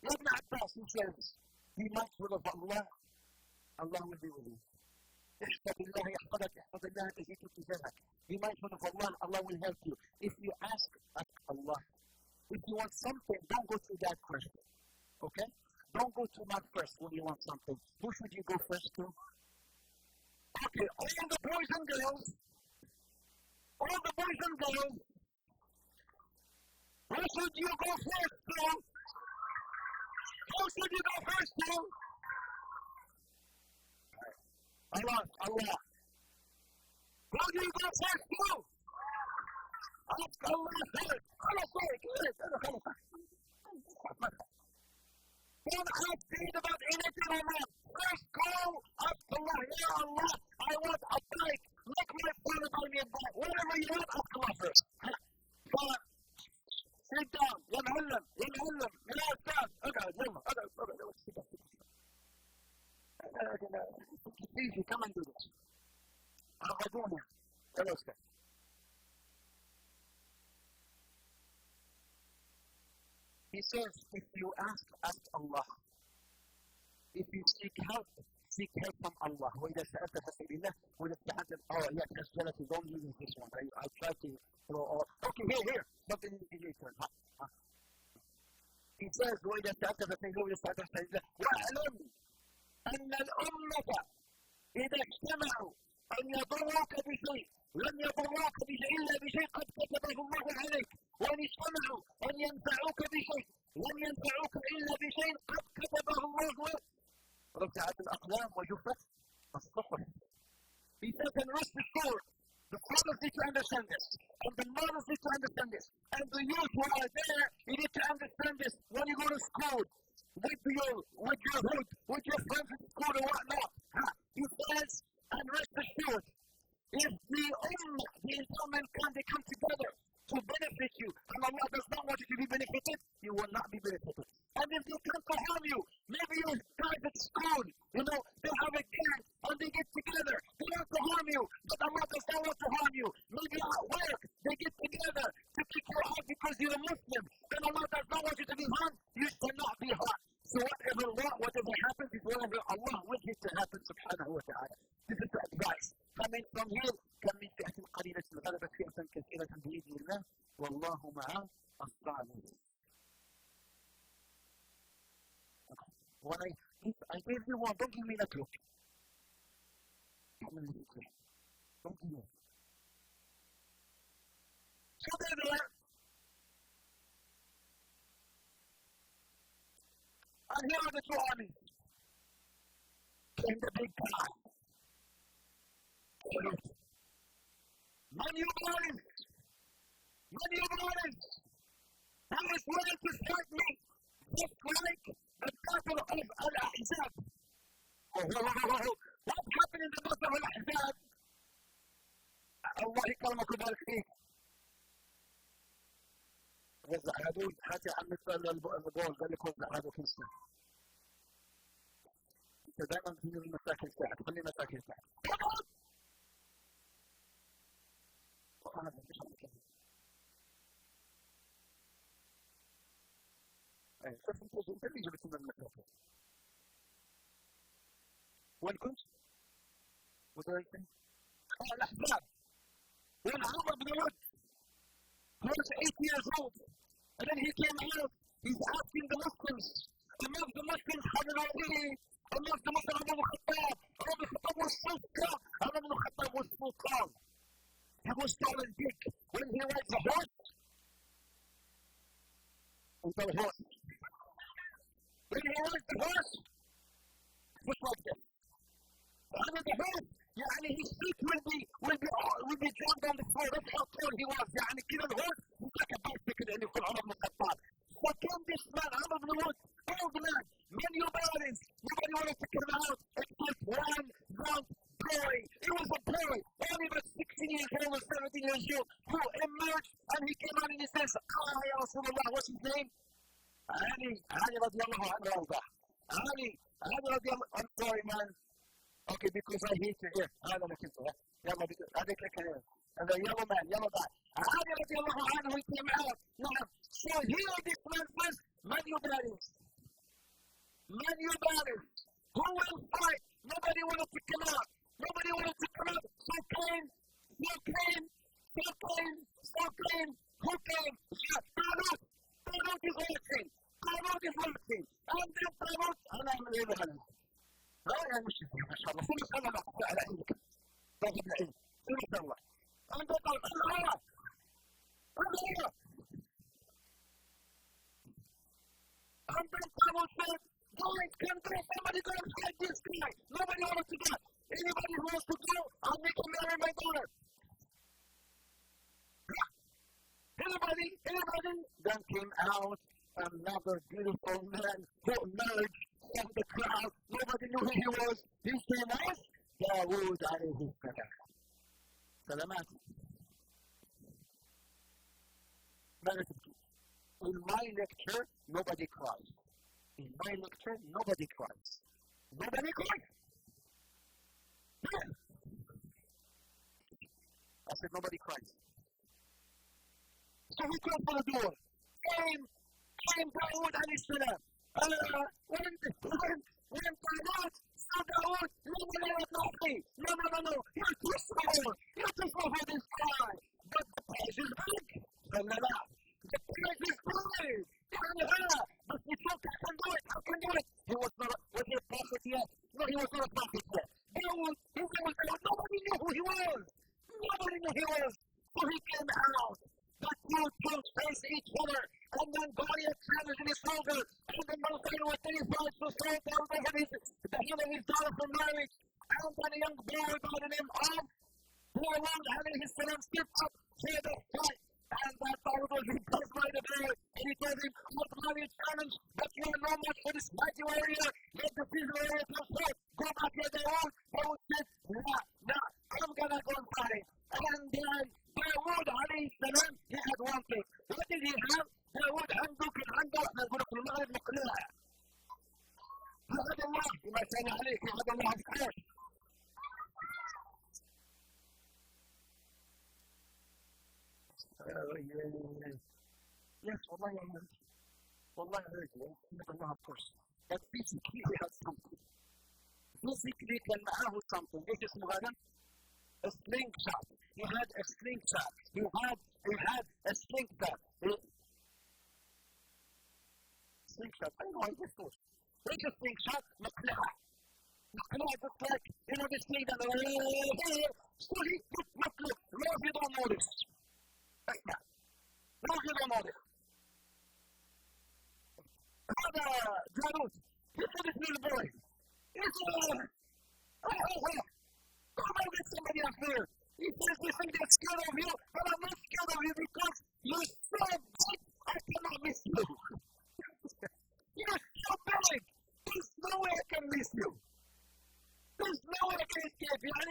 يا ابن عباس he says, be mindful of Allah. Allah will be with you. احفظ الله يحفظك، احفظ الله تجد تجاهك. Be mindful of Allah, Allah will help you. If you ask Allah. If you want something, don't go to that question. Okay? Don't go to man first when you want something. Who should you go first to? Okay, all the boys and girls. Who should you go first to? Allah. Who do you go first to? Ask Allah first. Don't ask me about anything or not. First go ask Allah. Ya Allah, I want a bike. Make my father buy me a bike. Whatever you want, ask Allah first. But sit down. يا معلم. يا أستاذ. اقعد. sit down. Easy, come and do this. أخذونا. يلا أستاذ. He says, if you ask Allah. If you seek help from Allah. وإذا سألت فاسأل الله. وإذا استعنت yes, just don't use this one. I try to throw all. Okay, here. Something in your turn. He says, وإذا سألت فاسأل الله. وإذا استعنت فاسأل الله. واعلم أن الأمة إذا اجتمعوا أن يضروك بشيء لم يضروك إلا بشيء قد كتبه الله عليك. وإن اجتمعوا أن ينفعوك بشيء لم ينفعوك إلا بشيء قد كتبه الله. رفعت الأقلام وجفت الصحف. He says, and rest assured, the fathers need to understand this, and the mothers need to understand this, and the youth who are there, you need to understand this. When you go to school, with your hood, with your friends at school or whatnot, he says, and rest assured, if the entire mankind, they come together to benefit you, and Allah does not want you to be benefited, you will not be benefited. And if they come to harm you, maybe you guys at school, they have a gang, and they get together, they want to harm you, but Allah does not want to harm you. Maybe at work, they get together to kick you out because you're a Muslim, and Allah does not want you to be harmed, you should not be harmed. So whatever happens is whatever Allah wishes to happen, subhanahu wa ta'ala. This is the advice. Coming from here, كم من فئة قليلة غلبت فئة كثيرة بإذن الله والله مع الصابرين. When I gave you one, don't give me that look. Don't give me. So there. And here are the two armies. Came the big guy. Many warnings. Who is willing to fight me? Just like the battle of Al-Ahzab. What happened in the battle of Al-Ahzab? Allah يكرمك ويبارك فيك. وزع هذول حتى عم يتسأل البول قال لك وزع هذا كل سنة. أنت دائما تجيب المساكن تاعك، خلي المساكن تاعك. هذا مش عم بكلم. شوف انت اللي جبت لنا الميكروفون. وين كنت؟ الأحزاب. When Umar ibn Wad was 8 years old, and then he came out, he's asking the Muslims, among the Muslims, among the Muslims, Umar ibn Khattab was so calm, Umar ibn Khattab was so calm. He was tall and big. When he rides a horse, when he rides the horse, just like this. Under the horse, يعني his feet will be jammed on the floor. That's how tall he was. يعني كده الهورس like a bicycle اللي يكون عمر بن الخطاب. So came this man, Umar ibn Wad, old man, many parents, nobody wanted to come out except one young boy. He was a boy, only about 16 years old or 17 years old, who emerged and he came out and he says, Ya Rasulullah, what's his name? Ali radiallahu anhu arda. Ali radiallahu anhu, I'm sorry man. Okay, because I hate you here. هذا اللي كنت يلا هذيك الكلام. هذا يلا man, يلا بعد. علي رضي الله عنه he came out. نعم. So here this man says, man you brothers. Who will fight? Nobody wanted to come out. So came. Who came? Talut is walking. And then Talut, أنا من هذا. لا يا مشرك ما شاء الله كل سنة نقطع على عينك طيب العين كل سنة أنت قال الله أنت قالوا said guys come through somebody go and fight this guy nobody wants to go anybody who wants to go I'll make him marry my daughter anybody then came out another beautiful man who emerged from the crowd. Nobody knew who he was. His name was Dawood alayhi salam. Salamat. In my lecture, nobody cries. Nobody cries. I said nobody cries. So we came for the door. Came Dawood alayhi salam. When Talut saw Dawood, no. You're too small for this guy. But the price is big. The price is big. But we thought I can do it. He was he a prophet yet? No, he was not a prophet yet. Dawood, nobody knew who he was. So he came out. The two troops faced each other. And then Goliath challenged in his shoulder. And then Moses was 35 to throw down over the hand of his daughter for marriage. And then a young boy by the name of Dawood alayhi salam stepped up for the fight. And that Dawood was impressed by the boy. And he told him, what Goliath challenge, but you are no match for this mighty warrior. Let the peace warrior come forth. Go back to Dawood. Dawood said, no, I'm gonna go and fight. And then Dawood alayhi salam, he had one thing. What did he have? داود كان عنده احنا نقول في المغرب مقنعه. هذا الله ما شاء الله عليك هذا الله بخير. Yes, والله يا رجل الله of course. But physically he had something. Physically كان معاه something. ايش اسمه هذا؟ A slingshot. He had a slingshot. He had a slingshot. Slingshot. I know this was. They just slingshot مقنعة. Just like this thing that so he put مقلب. No, you don't know this. Like that. No, you don't know this. هذا جالوت. He said this little boy. He said, don't get somebody up here. He says they think they're scared of you, but I'm not scared of you because you're so big, I cannot miss you. You're so big, there's no way I can miss you. There's no way I can escape you. How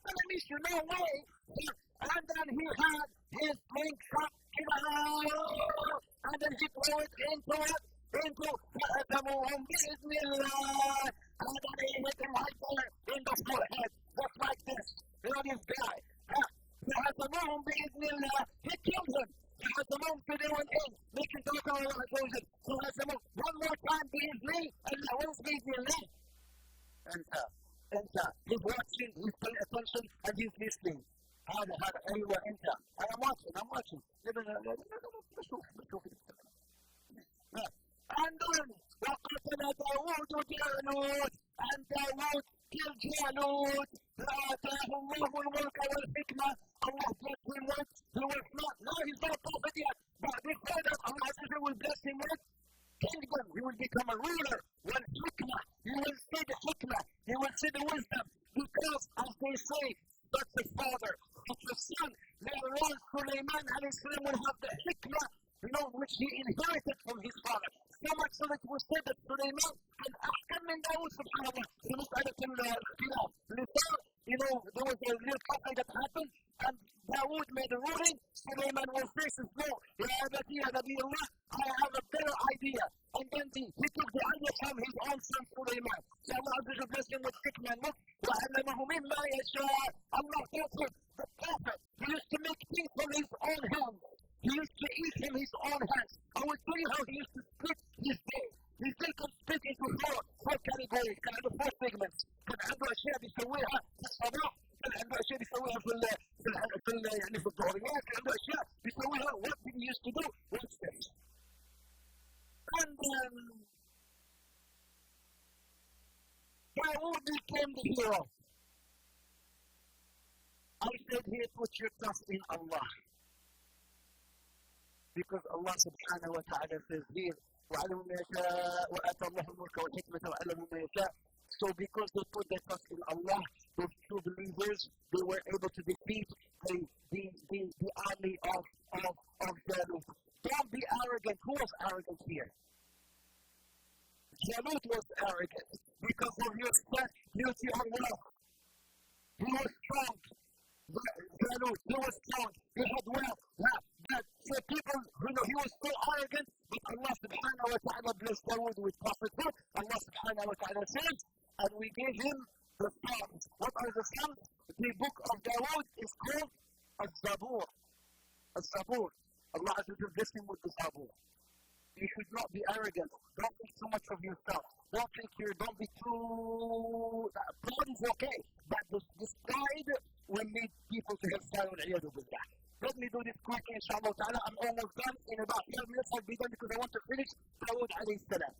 can I miss you? No way. And then he had his slingshot, and then he threw it into فأتموهم بإذن الله. And then he hit him right there in the forehead, just like this. This guy. فهزموهم بإذن الله. He killed him. فهزموهم to their own end. لكن توكل على الله عز وجل. فهزموهم. One more time بإذن الله. Once بإذن الله. أنت. He's watching, he's paying attention, and he's listening. هذا أيوة أنت. I'm watching. بشوف. And then وقتل داود جالوت. And Dawood killed Jalut. فآتاه الله الملك والحكمة. Allah blessed him with. He's not a prophet yet. But before that, Allah will bless him with kingdom. He will become a ruler. والحكمة. You will see the hikmah. You will see the wisdom. Because, as they say, that the father, that the son, later on, Sulaiman alayhi salam will have the hikmah, which he inherited from his father. So much so that it was said that Sulaiman had أحكم من داود subhanallah. في مسألة الاختلاف. There was a real conflict that happened, and Dawood made a ruling. Sulaiman was versus no. Ya Abati, Ya Nabi Allah, I have a better idea. And then he took the idea from his own son Sulaiman. So Allah Azza wa blessed him with hikmah and mulk. وَعَلَّمَهُ مِمَّا يَشَاءُ. Allah taught him, the prophet, he used to make things from his own hand. He used to eat from his own hands. I will tell you how he used to split his day. His day could split into four categories. كان عنده 4 segments. كان عنده أشياء بيسويها في الصباح. كان عنده أشياء بيسويها في الظهريات. كان عنده أشياء بيسويها. What did he used to do? What's this? And then Dawood became the hero. I said here, put your trust in Allah. Because Allah subhanahu wa ta'ala says here, وَعَلَمُوا مَا يَشَاءُ وَآتَى اللَّهُ الْمُلْكَ وَالْحِكْمَةَ وَعَلَمُوا مَا يَشَاءُ. So because they put their trust in Allah, those true believers, they were able to defeat the army of Jalut. Don't be arrogant. Who was arrogant here? Jalut was arrogant because of your strength, beauty, and wealth. He was strong. Jalut, he was strong. He had wealth. So people, he was so arrogant, but Allah subhanahu wa ta'ala blessed Dawood with prophethood. Allah subhanahu wa ta'ala says, and we gave him the Psalms. What are the Psalms? The book of Dawood is called Al-Zabur. Al-Zabur. Allah Azza wa blessed him with the Zabur. You should not be arrogant. Don't think too much of yourself. Don't be too... Pride is okay, but this pride will lead people to hellfire wal-'iyadu billah. Let me do this quickly, inshallah ta'ala. I'm almost done. In about 12 minutes, I'll be done because I want to finish Dawood alayhi salam.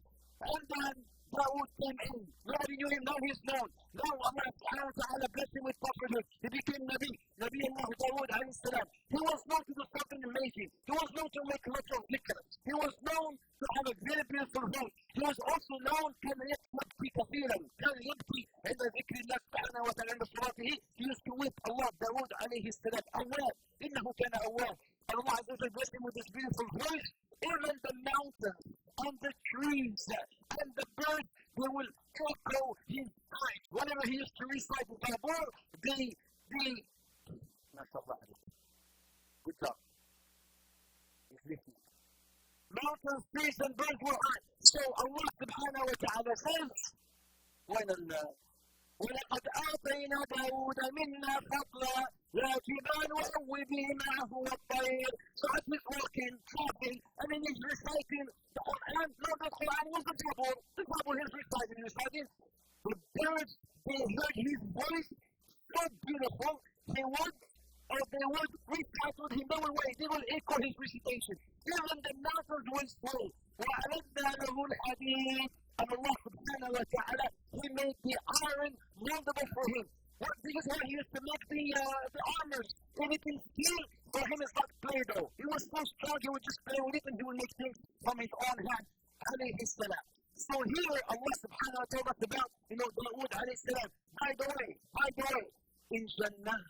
And then Dawood came in. Nobody knew him. Now he's known. Now Allah subhanahu wa ta'ala blessed him with prophethood. He became Nabi. Nabi Allah Dawood alayhi salam. He was known to do something amazing. He was known to make lots of liquor. He was known to have a very beautiful voice. He was also known كان يبكي كثيرا. كان يبكي عند ذكر الله سبحانه وتعالى عند صلاته. He used to weep Allah Dawood alayhi salam. أواب. إنه كان أواب. Allah Azza wa blessed him with this beautiful voice. Even the mountains and the trees and the birds, they will echo his voice. Whenever he used to recite the Zabur, good job. He's listening. Mountains, trees, and birds were high. So Allah subhanahu wa ta'ala says, ولقد آتينا داود منا فضلا يا جبال أوبي معه والطير. So as he's walking, talking, and then he's reciting the Quran. Not the Quran was the Zabur. The Zabur he's reciting. The birds, they heard his voice, so beautiful, they would recite with him. They will echo his recitation. Even the mountains will say, وَأَعْلَدْنَا لَهُ الْحَدِيدِ. And Allah subhanahu wa ta'ala, He made the iron moldable for him. This is how He used to make the armors. Anything steel for him is like Play-Doh. He was so strong, he would just play with it and he would make things from his own hand. Alayhi salam. So here, Allah subhanahu wa ta'ala told us about, Dawood alayhi salam. By the way, in Jannah,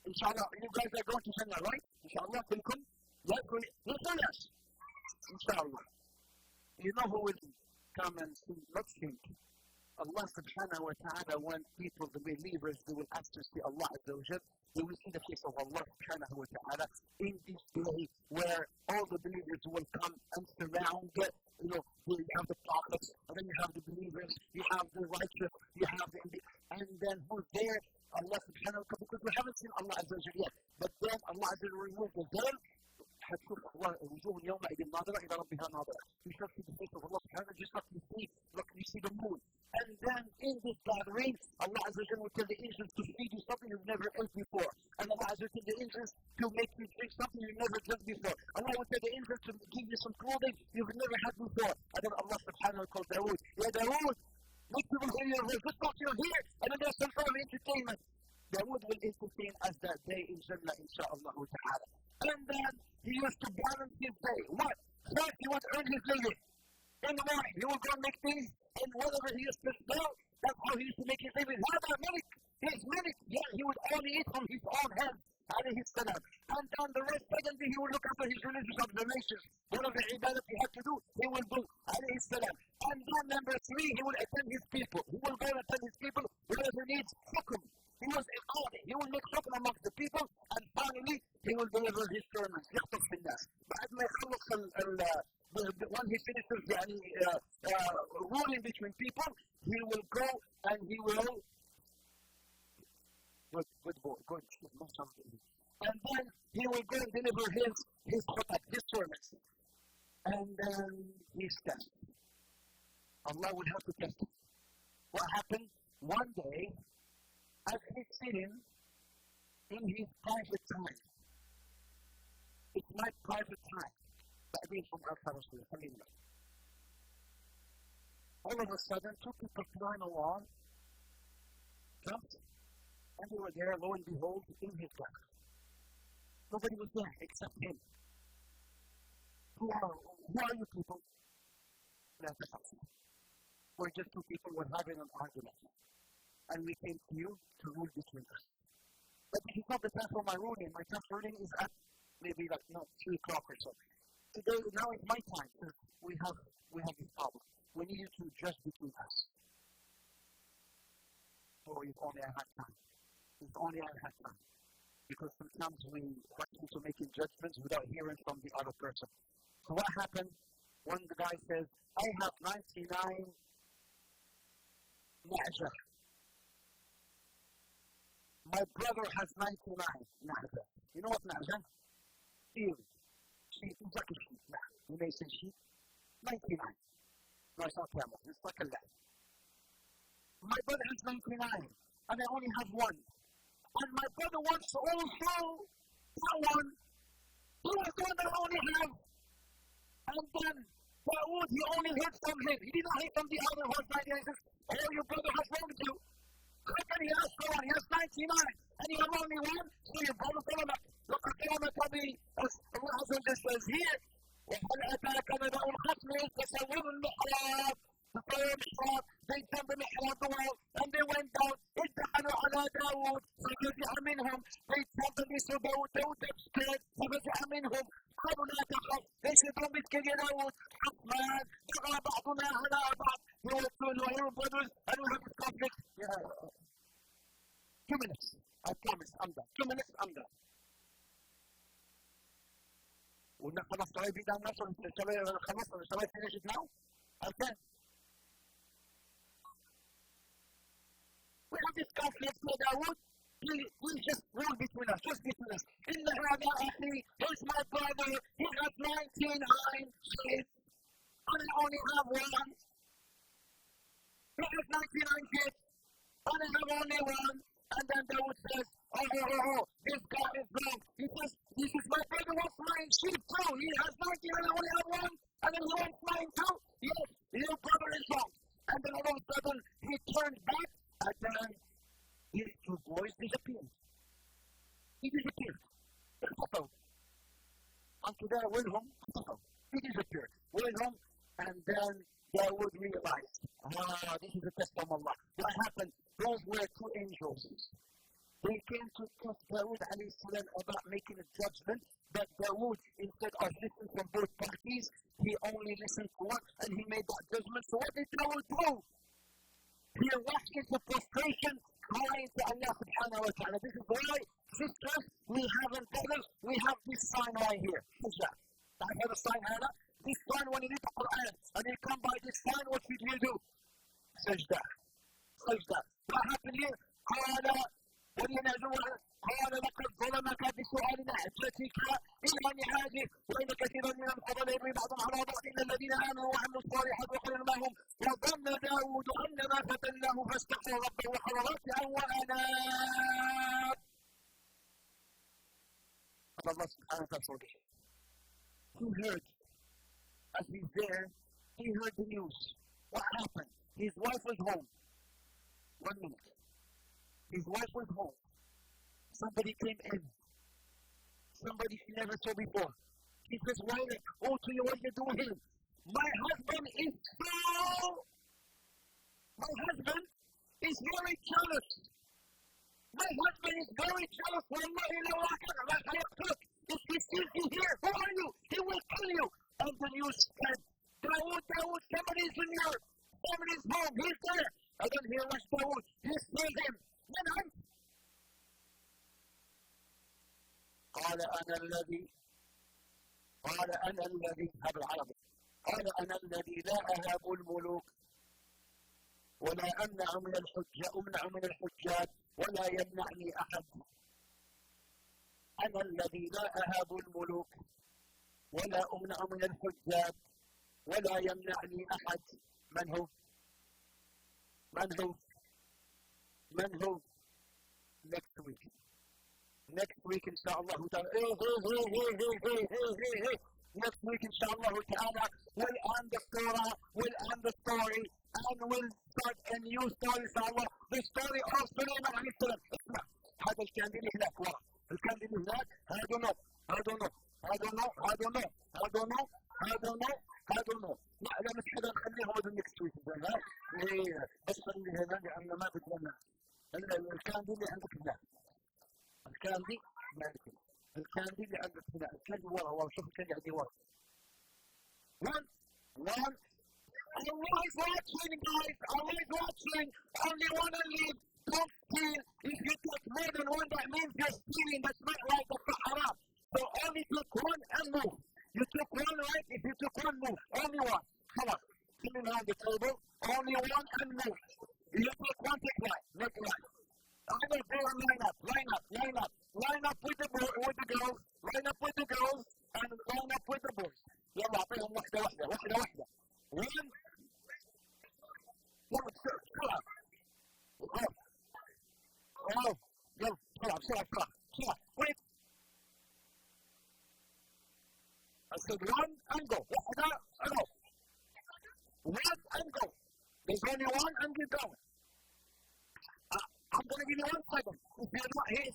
inshallah, you guys are going to Jannah, right? Inshallah, welcome. Yes. Inshallah. You know who will come and see? Let's think. Allah subhanahu wa ta'ala, when people, the believers, they will ask to see Allah Azza wa Jal, they will see the face of Allah subhanahu wa ta'ala in this day where all the believers will come and surround, you have the prophets, and then you have the believers, you have the righteous, you have and then who's there? Allah subhanahu wa ta'ala, because we haven't seen Allah Azza wa Jal yet, but then الله عز وجل remove the veil, حتشوف وجوه يومئذ ناظرة إلى ربها ناظرة. You shall see the face of Allah subhanahu wa ta'ala just like you see the moon. And then in this gathering, Allah Azza wa Jalla will tell the angels to feed you something you've never ate before. And Allah Azza wa Jalla will tell the angels to make you drink something you've never drunk before. Allah will tell the angels to give you some clothing you've never had before. And then Allah subhanahu wa ta'ala calls Dawood, Ya Dawood, make people hear your voice. Let's talk to you here. And then there's some sort of entertainment. Dawood will entertain us that day in Jannah, insha'Allah ta'ala. And then he used to balance his day. What? First, he would earn his living. In the morning, he would go make things, and whatever he used to sell, that's how he used to make his living. What about Malik? His Malik, yeah, he would only eat from his own hands, alayhi salam. And then the rest, secondly, he would look after his religious observations. Whatever ibadah he had to do, he will do, alayhi salam. And then number three, he will attend his people. He will go and attend his people, whoever needs hukum. He was a qadi. He will make hukum amongst the people, and finally, he will deliver his sermons. يخطب في الناس. بعد ما يخلص when he finishes ruling between people, he will go and he will good boy, good. And then he will go and deliver his khutbah, his sermons. And then he's tested. Allah will have to test him. What happened? One day, as he's sitting in his private time, it's my private time. From all of a sudden, two people flying along, jumped, and they were there, lo and behold, in his lap. Nobody was there except him. Who are you people? We're just two people who were having an argument. And we came to you to rule between us. But this is not the time for my ruling. My time for ruling is at maybe 3 o'clock or so. Today, now it's my time. We have this problem. We need you to judge between us. So if only I had time. If only I had time. Because sometimes we rush into making judgments without hearing from the other person. So what happened when the guy says, I have 99 na'ja. My brother has 99 na'ja. You know what na'ja? Sheep. Sheep, it's like a sheep. You may say sheep. 99. No, it's not camel. It's like a lamb. My brother has 99, and I only have one. And my brother wants to also that one. He was the one that I only have. And then Dawood, he only heard from him. He did not hear from the other horse. He says, oh, your brother has wronged you. How can he ask for one? He has 99, and you have only one. So your brother told him, look, I cannot tell me, as Allah says here, وهل أتاك نبأ الخصم إذ تسوروا المحراب. They turned the mihrab wall and they went down. اتحدوا على داود ففزع منهم. They told them this to Dawood. Dawood got scared. ففزع منهم. قالوا لا تخف. They said, don't be scared, Dawood. حكمان بغى بعضنا على بعض. We were two loyal brothers and we have a conflict. 2 minutes. I promise, I'm done. 2 minutes, I'm done. قلنا خلاص شباب يبدأ نفسه خلاص الشباب finish it now? Okay. We have this conflict with Dawood. Please just rule between us, just between us. إن هذا أخي, he's my brother, he has 99 kids, and I only have one. He has 99 kids, and I have only one. And then Dawood says, oh, this guy is wrong. He says, this is my brother wants mine sheep too. He has 99, I only have one. And then he wants mine too. Yes, your brother is wrong. And then all of a sudden, he turns back, and then his two boys disappear. He disappeared. Until they went home, he disappeared. Went home, and then Dawood realized, this is a test from Allah. What happened? Those were two angels. They came to test Dawood alayhi salam about making a judgment, but Dawood, instead of listening from both parties, he only listened to one, and he made that judgment. So what did Dawood do? He rushed into frustration, crying to Allah subhanahu wa ta'ala. This is why, sisters, we haven't brothers, we have this sign right here. Hijab. I have a sign, Hannah. This sign, when you read the Quran, and you come by this sign, what should you do? Sajda. Sajda. What happened here? قال ولينازعها قال لقد ظلمك بسؤال نعج ربك إلى نهاية وإن كثيرا من القضاء يروي بعضهم على بعض إلا الذين آمنوا وعملوا الصالحات وخير لهم وظن داود أنما فتناه فاستغفر ربه وخر راكعا وأناب. Allah subhanahu wa ta'ala. He heard, as he's there, he heard the news. What happened? His wife was home. 1 minute. His wife was home. Somebody came in. Somebody she never saw before. He says, why? Oh, to you, what are you doing here? My husband is very jealous. My husband is very jealous. If he sees you here, who are you? He will kill you. And the news spread. Dawood, somebody's in your family's home. He's there. I don't hear much Dawood. He sees him. قال أنا الذي هذا العربي قال أنا الذي لا أهاب الملوك ولا أمنع من الحجاج ولا يمنعني أحد. أنا الذي لا أهاب الملوك ولا أمنع من الحجاج ولا يمنعني أحد. من هو next week inshallah next week inshallah ta'ala we'll end the surah, we'll end the story and we'll start a new story inshallah, the story of Sulaiman alayhi salam. اسمع هذا الكانديل هناك ورا الكانديل هناك I don't know لا مش حدا نخليهم هذا next week بس خلي هنا لأن ما بدنا الكانديل اللي عندك هناك الكاندي مالكي الكاندي اللي عندك هنا الكاندي ورا شوف الكاندي عندي ورا. One Allah is watching guys, Allah is watching. Only one and leave. Don't steal. If you take more than one that means you're stealing. That's not right, that's not haram. So only take one and move. You took one, right? If you took one, move. Only one. Come on. Come in on the table. Only one and move. You take one, take right. Make right. Line up with the girls, line up with the girls, and line up with the boys. يلا أعطيهم واحدة. One. يلا بسرعة. يلا بسرعة. Wait. I said one and go. واحدة and go. One and go. There's only one and get going. I'm going to give you 1 second. If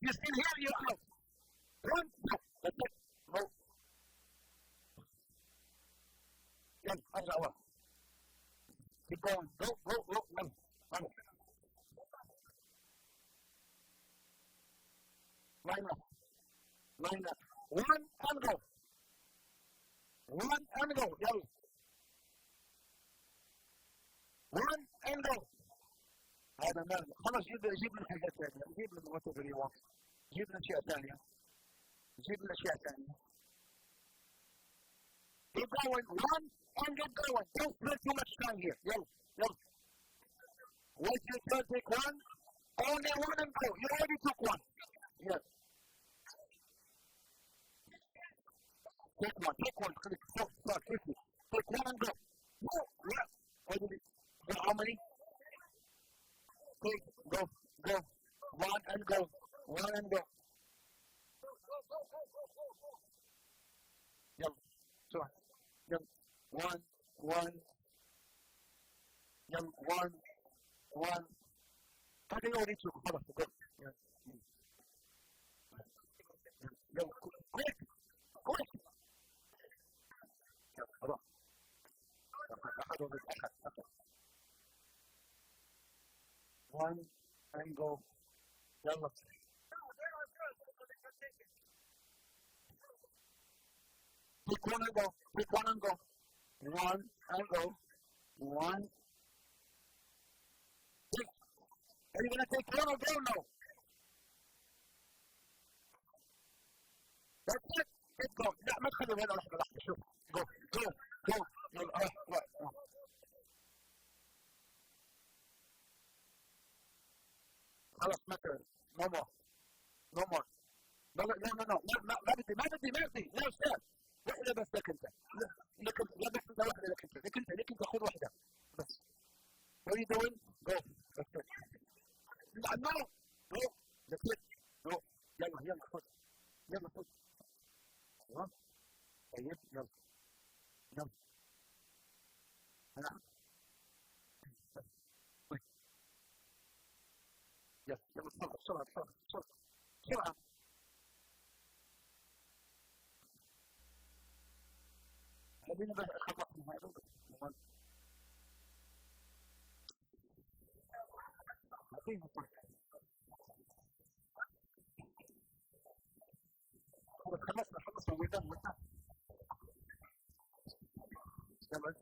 you're still here, you're out. One, no. That's it. No. Yes, Allah. Keep going. Go. No. Line up. One and go. Yellow. One and go. هذا مال خلاص جيب لنا حاجات ثانية جيب لنا whatever you want جيب لنا أشياء ثانية keep going one and get going don't spend too much time here يلا once you start take one only one and go you already took one yes take one start quickly take one and go how many go. One and go. Yep. So, yep. One. Yep. One. I think only two. Hold on. Go. Yep. Yep. Quick. Yep. Hold on. One and go. Yalla. Pick one and go. One and go. One. Pick. Are you going to take one or go? No. That's it. Let's go. لا ما تخلي هذا لحظة. شوف. Go. يلا. خلاص مثلا no more ما بدي يا استاذ واحده بس لك انت لك انت واحده لك انت خذ واحده بس what are you doing go no that's it no يلا خذ ايوه طيب يلا انا يلا بسرعه خلينا بس اخلص من هذا اعطيني خلصنا ويدان يلا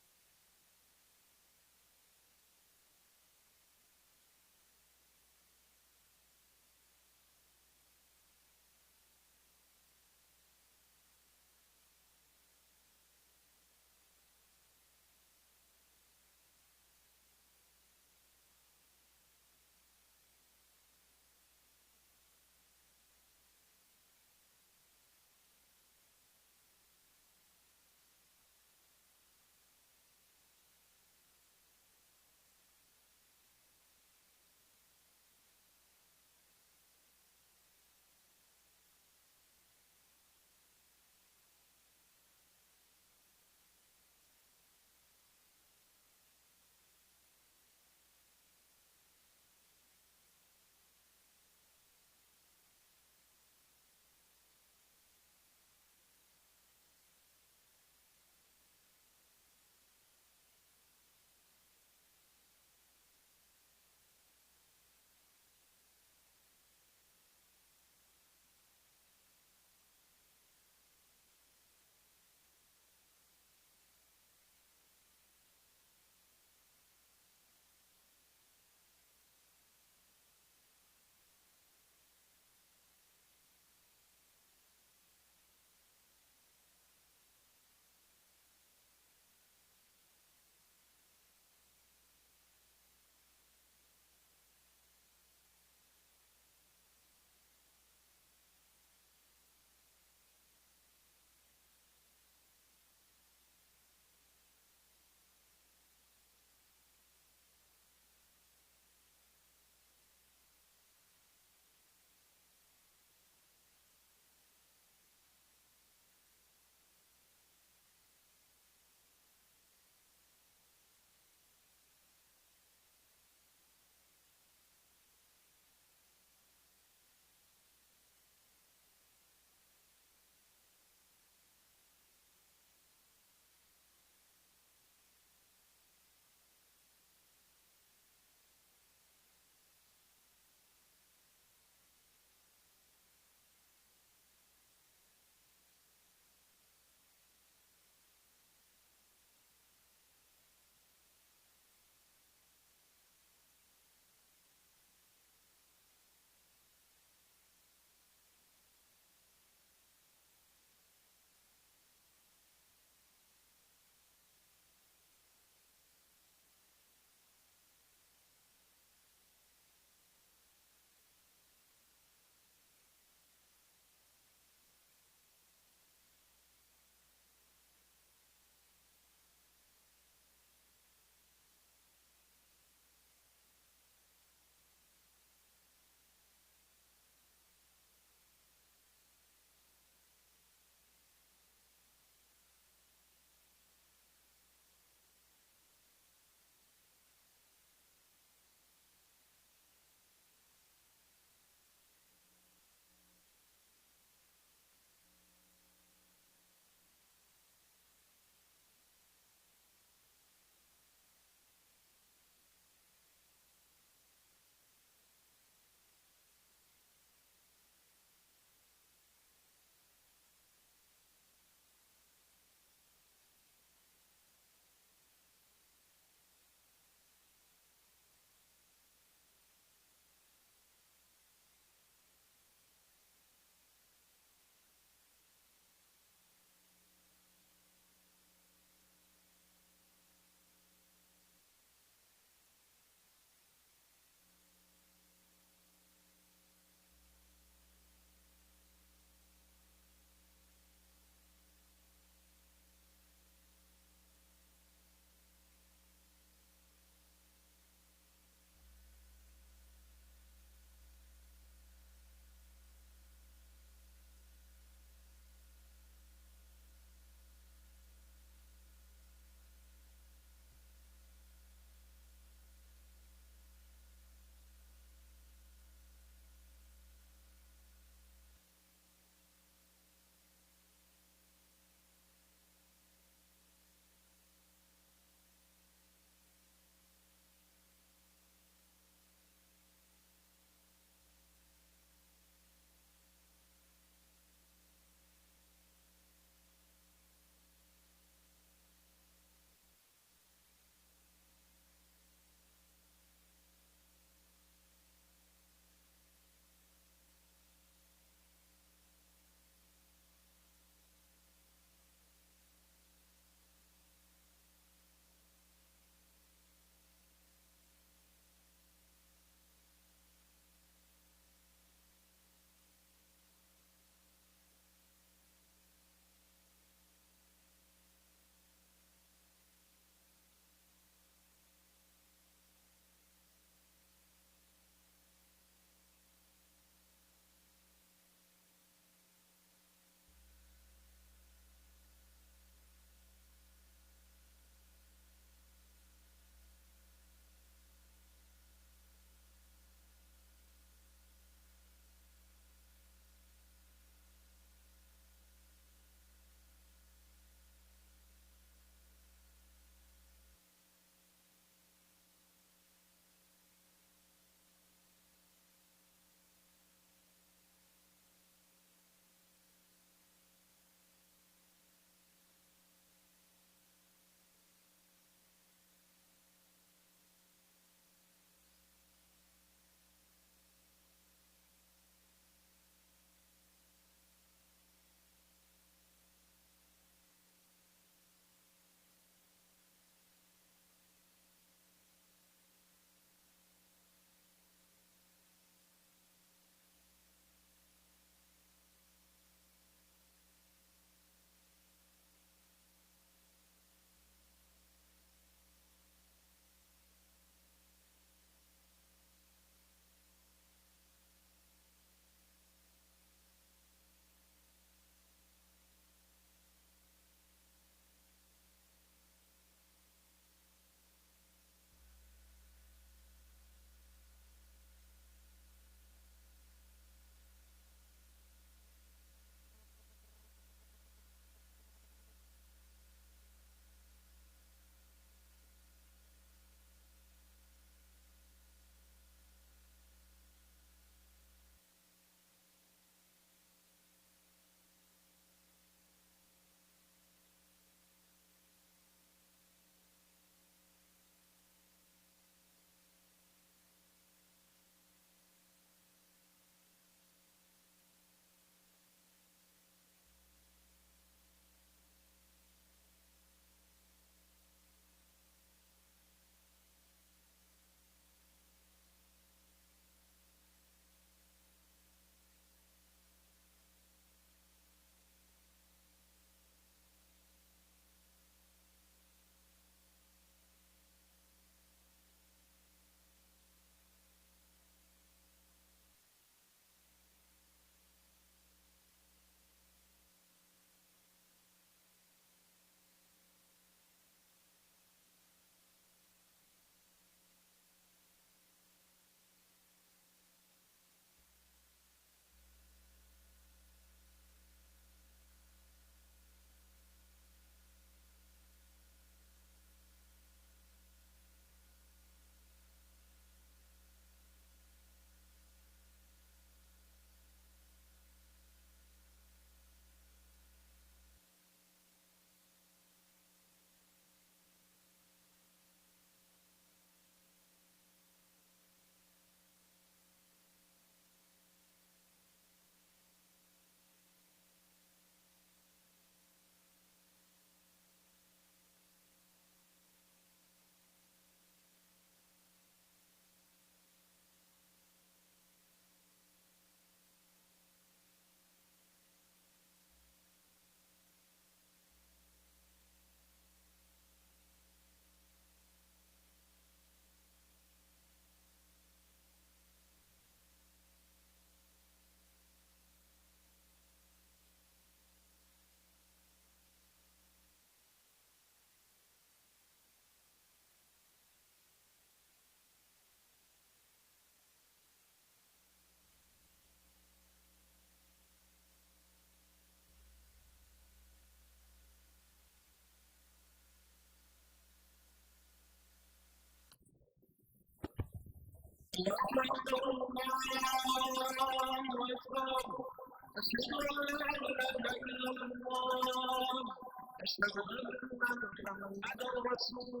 أشهد أن محمدا رسول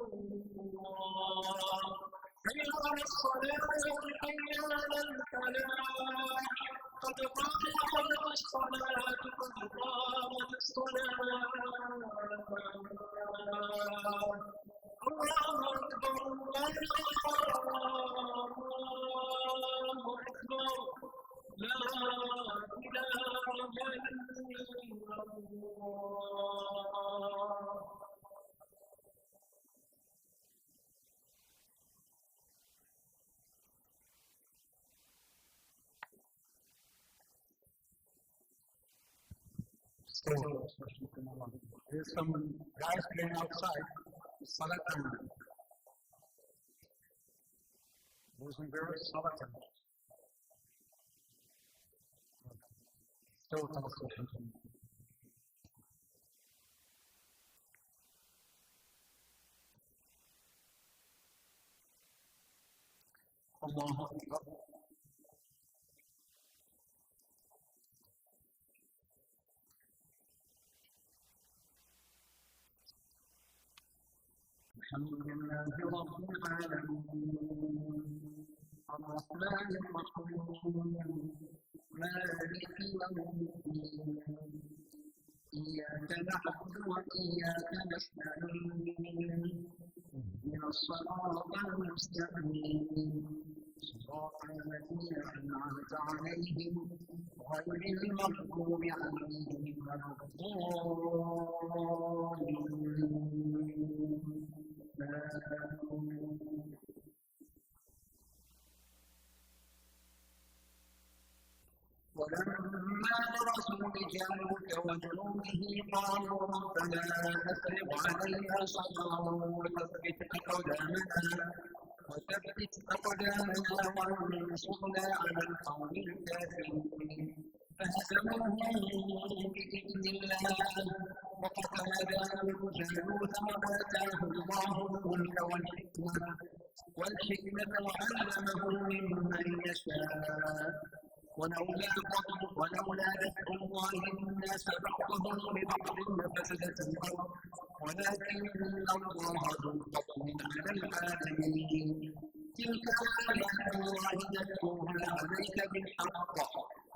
الله حي على الصلاة حي على الفلاح قد قامت الصلاة قد قامت الصلاة الله أكبر الله أكبر لا إله إلا الله There's some guys playing outside. Salatan. Boys and girls, Salatan. Still television. Allahu Akbar. الحمد لله رب العالمين الرحمن الرحيم مالك يوم الدين إياك نعبد وإياك نستعين اهدنا الصراط المستقيم صراط الذين أنعمت عليهم غير المغضوب عليهم ولا الضالين ولما برزوا بجالوت وجنوده قالوا ربنا أفرغ علينا صبرا وثبت أقدامنا وانصرنا على القوم الكافرين فهزموهم بإذن الله وقتل داود جالوت وآتاه الله الملك والحكمة وعلمه ممن يشاء ولولا دفع الله الناس بعضهم ببعض لفسدت الأرض ولكن الله ذو فضل على العالمين تلك آيات الله نتلوها عليك بالحق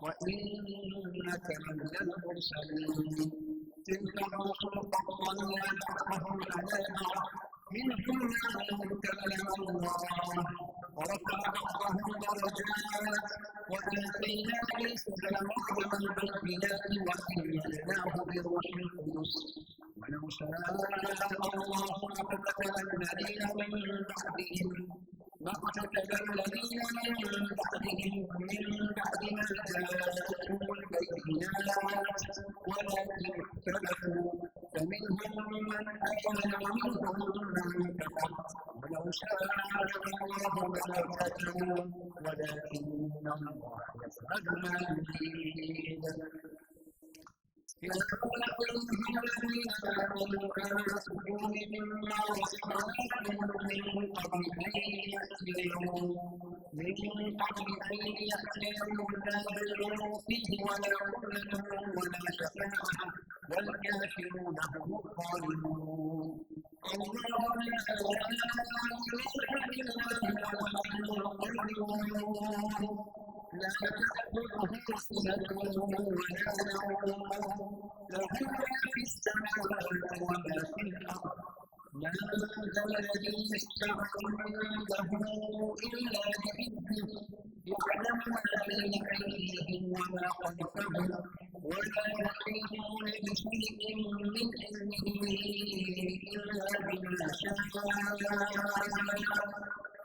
وإنك لمن المرسلين تلك الرسل فضلنا بعضهم على بعض منهم من كلم الله ورفع بعضهم درجات وآتينا عيسى ابن مريم البينات وأيدناه بروح القدس ولو شاء الله لقتل الذين من بعدهم من بعد ما جاءتهم البينات ولكن اختلفوا فمنهم من آمن ومنهم من كفر ولو شاء الله لقاتلوا ولكن الله يفعل ما يريد يقول أيها الذين آمنوا أنفقوا مما رزقناكم من قبل أن يأتي يوم لا بيع فيه ولا خلة ولا شفاعة والكافرون هم الظالمون الله لا لا تأخذه سنة ولا نوم له ما في السماوات وما في الأرض ما ذا الذي يشفع عنده إلا بإذنه يعلم ما بين أيديهم وما خلفهم ولا يحيطون بشيء من علمه إلا بما شاء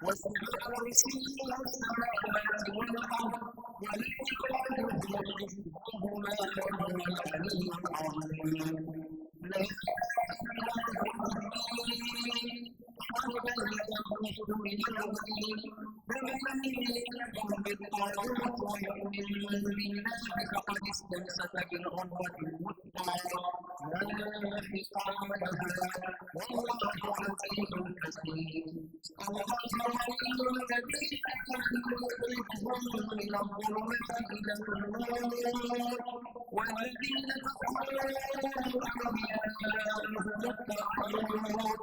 وسع كرسيه السماوات والأرض ولا يؤوده حفظهما وهو العلي العظيم لا قرب الرسل من الرسل فمن يكفر بالطاغوت ويؤمن بالله فقد استمسك بالعروة الوثقى والله عزيز حكيم الله ولي الذين آمنوا يخرجهم من الظلمات إلى النور والذين كفروا أولياءهم الطاغوت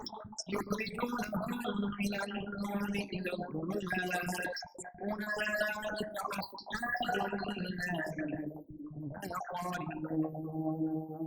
يخرجونهم من النور إلى الظلمات أولئك أصحاب النار هم خالدون